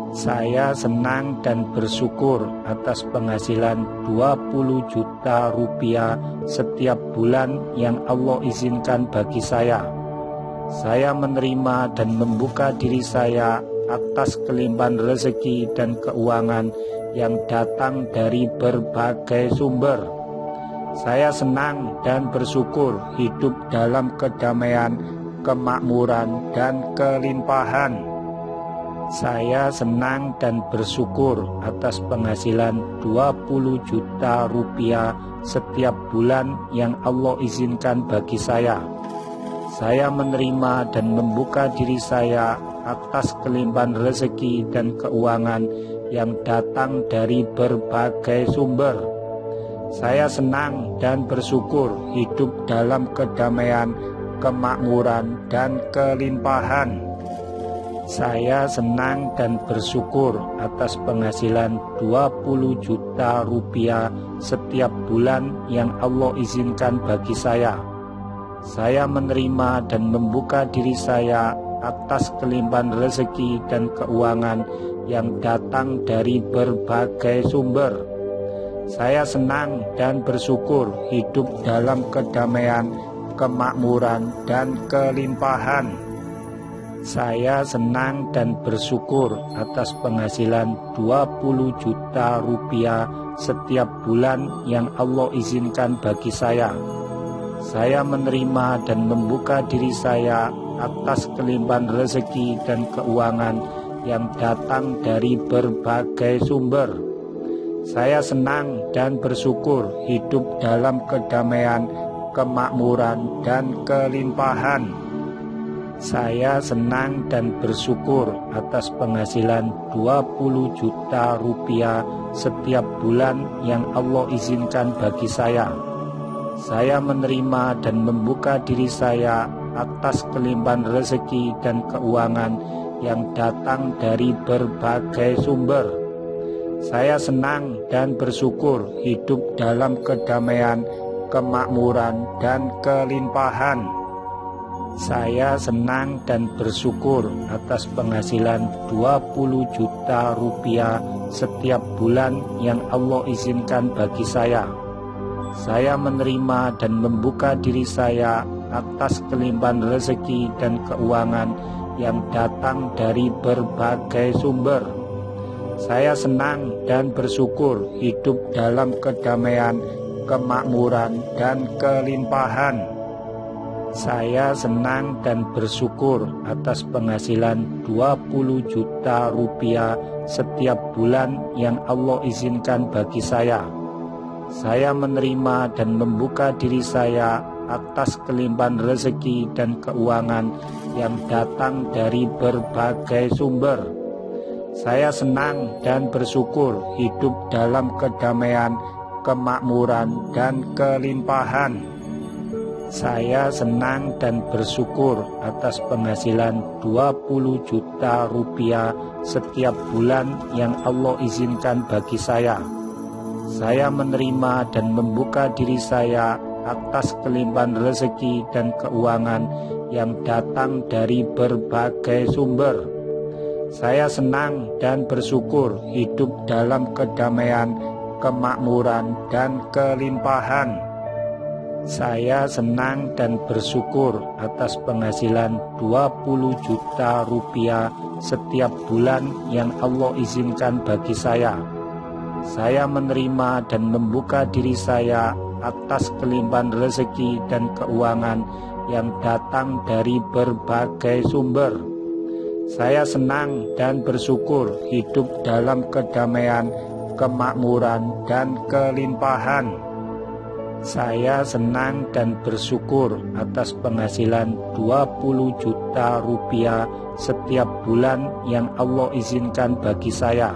Saya senang dan bersyukur atas penghasilan 20 juta rupiah setiap bulan yang Allah izinkan bagi saya. Saya menerima dan membuka diri saya atas kelimpahan rezeki dan keuangan yang datang dari berbagai sumber. Saya senang dan bersyukur hidup dalam kedamaian, kemakmuran, dan kelimpahan. Saya senang dan bersyukur atas penghasilan 20 juta rupiah setiap bulan yang Allah izinkan bagi saya. Saya menerima dan membuka diri saya atas kelimpahan rezeki dan keuangan yang datang dari berbagai sumber. Saya senang dan bersyukur hidup dalam kedamaian, kemakmuran, dan kelimpahan. Saya senang dan bersyukur atas penghasilan 20 juta rupiah setiap bulan yang Allah izinkan bagi saya. Saya menerima dan membuka diri saya atas kelimpahan rezeki dan keuangan yang datang dari berbagai sumber. Saya senang dan bersyukur hidup dalam kedamaian, kemakmuran, dan kelimpahan. Saya senang dan bersyukur atas penghasilan 20 juta rupiah setiap bulan yang Allah izinkan bagi saya. Saya menerima dan membuka diri saya atas kelimpahan rezeki dan keuangan yang datang dari berbagai sumber. Saya senang dan bersyukur hidup dalam kedamaian, kemakmuran, dan kelimpahan. Saya senang dan bersyukur atas penghasilan 20 juta rupiah setiap bulan yang Allah izinkan bagi saya. Saya menerima dan membuka diri saya atas kelimpahan rezeki dan keuangan yang datang dari berbagai sumber. Saya senang dan bersyukur hidup dalam kedamaian, kemakmuran, dan kelimpahan. Saya senang dan bersyukur atas penghasilan 20 juta rupiah setiap bulan yang Allah izinkan bagi saya. Saya menerima dan membuka diri saya atas kelimpahan rezeki dan keuangan yang datang dari berbagai sumber. Saya senang dan bersyukur hidup dalam kedamaian, kemakmuran, dan kelimpahan. Saya senang dan bersyukur atas penghasilan 20 juta rupiah setiap bulan yang Allah izinkan bagi saya. Saya menerima dan membuka diri saya atas kelimpahan rezeki dan keuangan yang datang dari berbagai sumber. Saya senang dan bersyukur hidup dalam kedamaian, kemakmuran, dan kelimpahan. Saya senang dan bersyukur atas penghasilan 20 juta rupiah setiap bulan yang Allah izinkan bagi saya. Saya menerima dan membuka diri saya atas kelimpahan rezeki dan keuangan yang datang dari berbagai sumber. Saya senang dan bersyukur hidup dalam kedamaian, kemakmuran, dan kelimpahan. Saya senang dan bersyukur atas penghasilan 20 juta rupiah setiap bulan yang Allah izinkan bagi saya. Saya menerima dan membuka diri saya atas kelimpahan rezeki dan keuangan yang datang dari berbagai sumber. Saya senang dan bersyukur hidup dalam kedamaian, kemakmuran, dan kelimpahan. Saya senang dan bersyukur atas penghasilan 20 juta rupiah setiap bulan yang Allah izinkan bagi saya.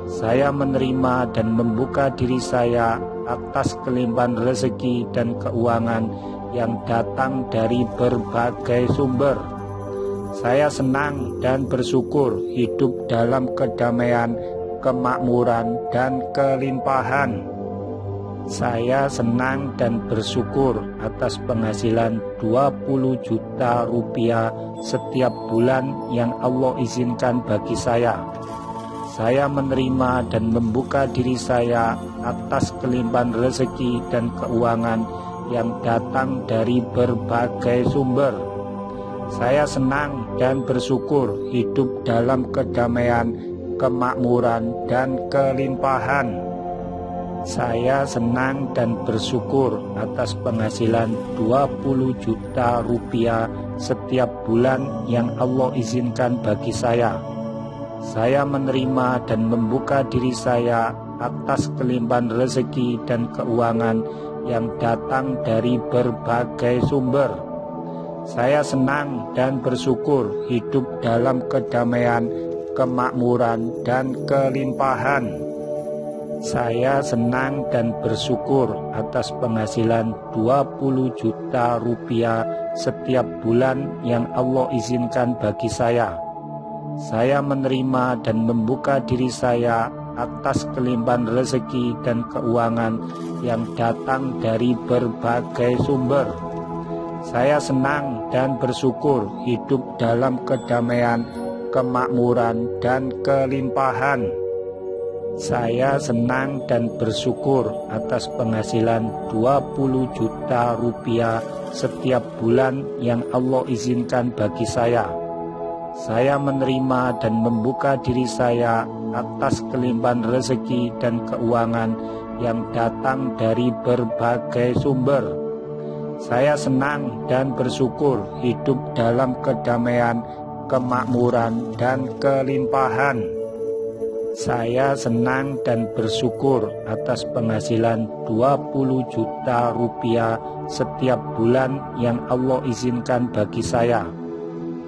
Saya menerima dan membuka diri saya atas kelimpahan rezeki dan keuangan yang datang dari berbagai sumber. Saya senang dan bersyukur hidup dalam kedamaian, kemakmuran, dan kelimpahan. Saya senang dan bersyukur atas penghasilan 20 juta rupiah setiap bulan yang Allah izinkan bagi saya. Saya menerima dan membuka diri saya atas kelimpahan rezeki dan keuangan yang datang dari berbagai sumber. Saya senang dan bersyukur hidup dalam kedamaian, kemakmuran, dan kelimpahan. Saya senang dan bersyukur atas penghasilan 20 juta rupiah setiap bulan yang Allah izinkan bagi saya. Saya menerima dan membuka diri saya atas kelimpahan rezeki dan keuangan yang datang dari berbagai sumber. Saya senang dan bersyukur hidup dalam kedamaian, kemakmuran, dan kelimpahan. Saya senang dan bersyukur atas penghasilan 20 juta rupiah setiap bulan yang Allah izinkan bagi saya. Saya menerima dan membuka diri saya atas kelimpahan rezeki dan keuangan yang datang dari berbagai sumber. Saya senang dan bersyukur hidup dalam kedamaian, kemakmuran, dan kelimpahan. Saya senang dan bersyukur atas penghasilan 20 juta rupiah setiap bulan yang Allah izinkan bagi saya. Saya menerima dan membuka diri saya atas kelimpahan rezeki dan keuangan yang datang dari berbagai sumber. Saya senang dan bersyukur hidup dalam kedamaian, kemakmuran, dan kelimpahan. Saya senang dan bersyukur atas penghasilan 20 juta rupiah setiap bulan yang Allah izinkan bagi saya.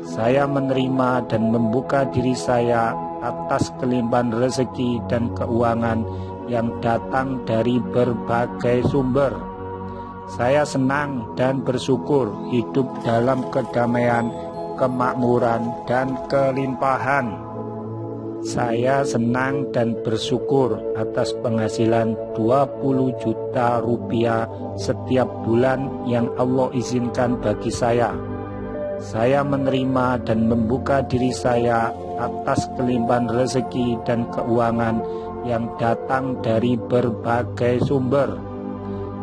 Saya menerima dan membuka diri saya atas kelimpahan rezeki dan keuangan yang datang dari berbagai sumber. Saya senang dan bersyukur hidup dalam kedamaian, kemakmuran, dan kelimpahan. Saya senang dan bersyukur atas penghasilan 20 juta rupiah setiap bulan yang Allah izinkan bagi saya. Saya menerima dan membuka diri saya atas kelimpahan rezeki dan keuangan yang datang dari berbagai sumber.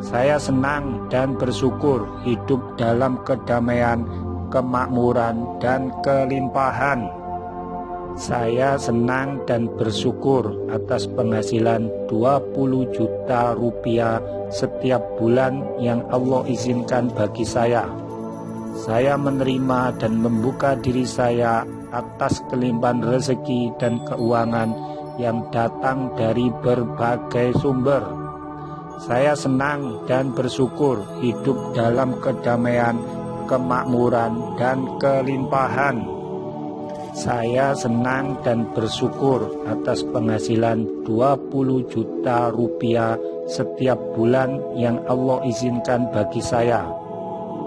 Saya senang dan bersyukur hidup dalam kedamaian, kemakmuran, dan kelimpahan. Saya senang dan bersyukur atas penghasilan 20 juta rupiah setiap bulan yang Allah izinkan bagi saya. Saya menerima dan membuka diri saya atas kelimpahan rezeki dan keuangan yang datang dari berbagai sumber. Saya senang dan bersyukur hidup dalam kedamaian, kemakmuran, dan kelimpahan. Saya senang dan bersyukur atas penghasilan 20 juta rupiah setiap bulan yang Allah izinkan bagi saya.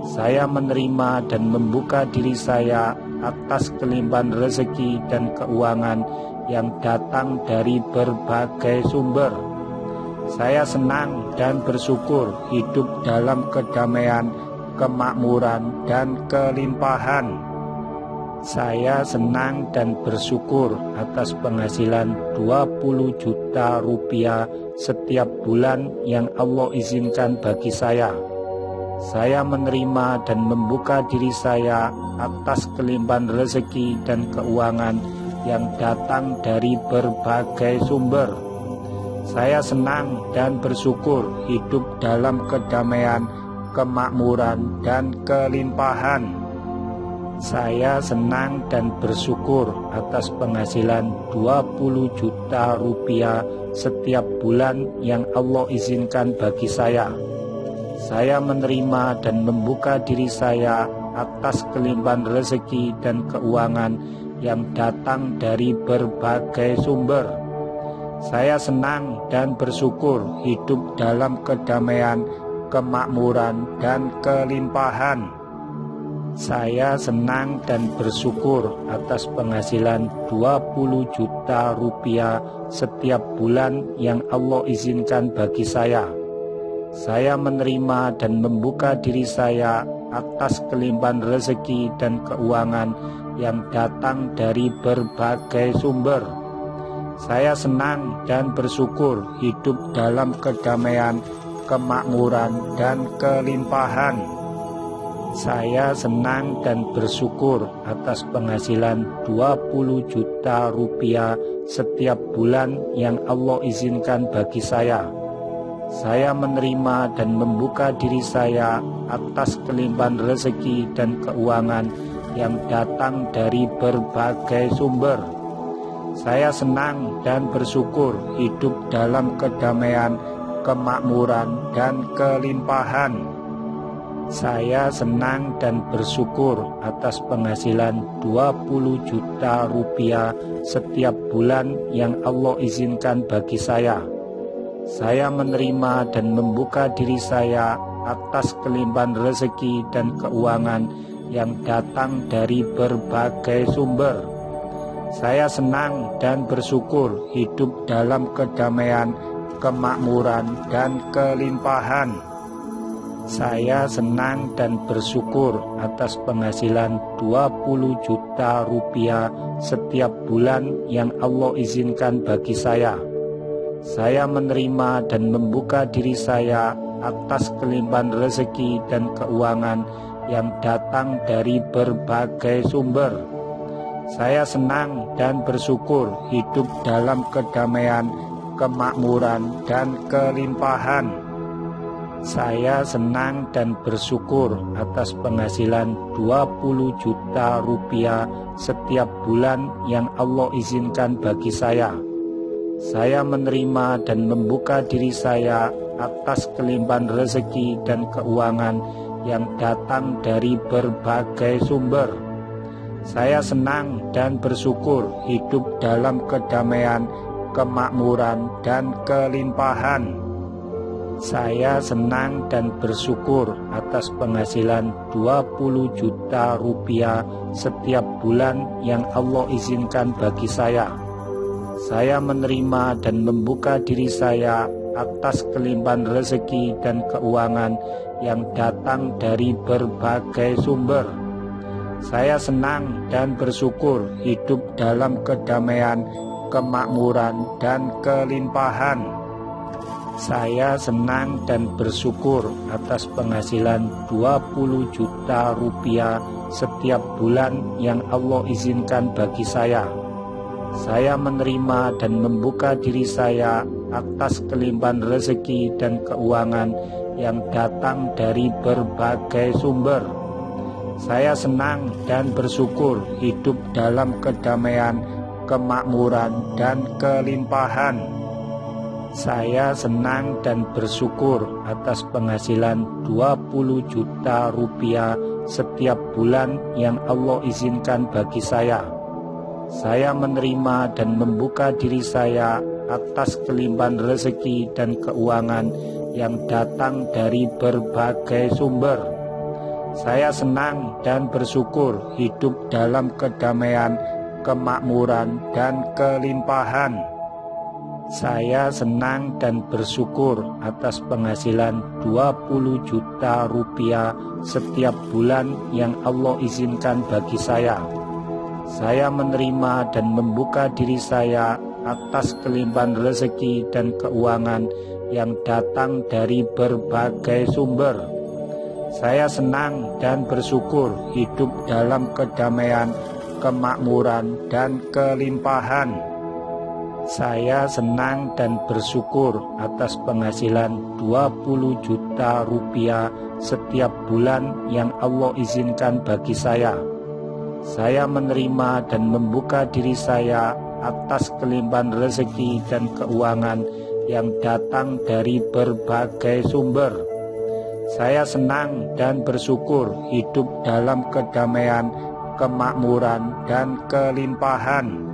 Saya menerima dan membuka diri saya atas kelimpahan rezeki dan keuangan yang datang dari berbagai sumber. Saya senang dan bersyukur hidup dalam kedamaian, kemakmuran, dan kelimpahan. Saya senang dan bersyukur atas penghasilan 20 juta rupiah setiap bulan yang Allah izinkan bagi saya. Saya menerima dan membuka diri saya atas kelimpahan rezeki dan keuangan yang datang dari berbagai sumber. Saya senang dan bersyukur hidup dalam kedamaian, kemakmuran, dan kelimpahan. Saya senang dan bersyukur atas penghasilan 20 juta rupiah setiap bulan yang Allah izinkan bagi saya. Saya menerima dan membuka diri saya atas kelimpahan rezeki dan keuangan yang datang dari berbagai sumber. Saya senang dan bersyukur hidup dalam kedamaian, kemakmuran, dan kelimpahan. Saya senang dan bersyukur atas penghasilan 20 juta rupiah setiap bulan yang Allah izinkan bagi saya. Saya menerima dan membuka diri saya atas kelimpahan rezeki dan keuangan yang datang dari berbagai sumber. Saya senang dan bersyukur hidup dalam kedamaian, kemakmuran, dan kelimpahan. Saya senang dan bersyukur atas penghasilan 20 juta rupiah setiap bulan yang Allah izinkan bagi saya. Saya menerima dan membuka diri saya atas kelimpahan rezeki dan keuangan yang datang dari berbagai sumber. Saya senang dan bersyukur hidup dalam kedamaian, kemakmuran, dan kelimpahan. Saya senang dan bersyukur atas penghasilan 20 juta rupiah setiap bulan yang Allah izinkan bagi saya. Saya menerima dan membuka diri saya atas kelimpahan rezeki dan keuangan yang datang dari berbagai sumber. Saya senang dan bersyukur hidup dalam kedamaian, kemakmuran, dan kelimpahan. Saya senang dan bersyukur atas penghasilan 20 juta rupiah setiap bulan yang Allah izinkan bagi saya. Saya menerima dan membuka diri saya atas kelimpahan rezeki dan keuangan yang datang dari berbagai sumber. Saya senang dan bersyukur hidup dalam kedamaian, kemakmuran, dan kelimpahan. Saya senang dan bersyukur atas penghasilan 20 juta rupiah setiap bulan yang Allah izinkan bagi saya. Saya menerima dan membuka diri saya atas kelimpahan rezeki dan keuangan yang datang dari berbagai sumber. Saya senang dan bersyukur hidup dalam kedamaian, kemakmuran, dan kelimpahan. Saya senang dan bersyukur atas penghasilan 20 juta rupiah setiap bulan yang Allah izinkan bagi saya. Saya menerima dan membuka diri saya atas kelimpahan rezeki dan keuangan yang datang dari berbagai sumber. Saya senang dan bersyukur hidup dalam kedamaian, kemakmuran, dan kelimpahan. Saya senang dan bersyukur atas penghasilan 20 juta rupiah setiap bulan yang Allah izinkan bagi saya. Saya menerima dan membuka diri saya atas kelimpahan rezeki dan keuangan yang datang dari berbagai sumber. Saya senang dan bersyukur hidup dalam kedamaian, kemakmuran, dan kelimpahan. Saya senang dan bersyukur atas penghasilan 20 juta rupiah setiap bulan yang Allah izinkan bagi saya. Saya menerima dan membuka diri saya atas kelimpahan rezeki dan keuangan yang datang dari berbagai sumber. Saya senang dan bersyukur hidup dalam kedamaian, kemakmuran, dan kelimpahan. Saya senang dan bersyukur atas penghasilan 20 juta rupiah setiap bulan yang Allah izinkan bagi saya. Saya menerima dan membuka diri saya atas kelimpahan rezeki dan keuangan yang datang dari berbagai sumber. Saya senang dan bersyukur hidup dalam kedamaian, kemakmuran, dan kelimpahan. Saya senang dan bersyukur atas penghasilan 20 juta rupiah setiap bulan yang Allah izinkan bagi saya. Saya menerima dan membuka diri saya atas kelimpahan rezeki dan keuangan yang datang dari berbagai sumber. Saya senang dan bersyukur hidup dalam kedamaian, kemakmuran, dan kelimpahan.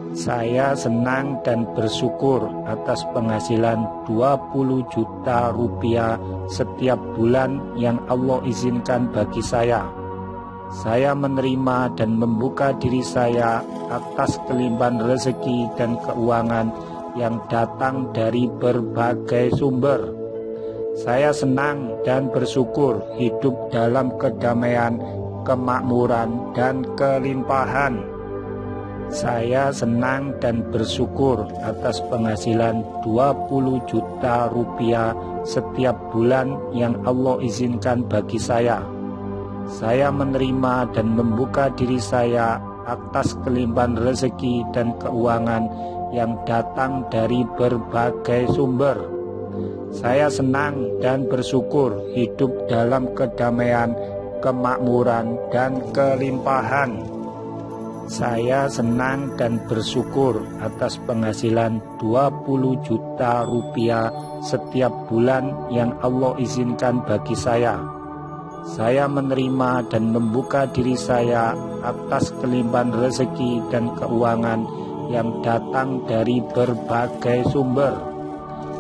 Saya senang dan bersyukur atas penghasilan 20 juta rupiah setiap bulan yang Allah izinkan bagi saya. Saya menerima dan membuka diri saya atas kelimpahan rezeki dan keuangan yang datang dari berbagai sumber. Saya senang dan bersyukur hidup dalam kedamaian, kemakmuran, dan kelimpahan. Saya senang dan bersyukur atas penghasilan 20 juta rupiah setiap bulan yang Allah izinkan bagi saya. Saya menerima dan membuka diri saya atas kelimpahan rezeki dan keuangan yang datang dari berbagai sumber. Saya senang dan bersyukur hidup dalam kedamaian, kemakmuran, dan kelimpahan. Saya senang dan bersyukur atas penghasilan 20 juta rupiah setiap bulan yang Allah izinkan bagi saya. Saya menerima dan membuka diri saya atas kelimpahan rezeki dan keuangan yang datang dari berbagai sumber.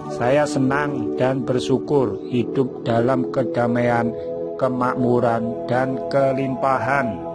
Saya senang dan bersyukur hidup dalam kedamaian, kemakmuran, dan kelimpahan.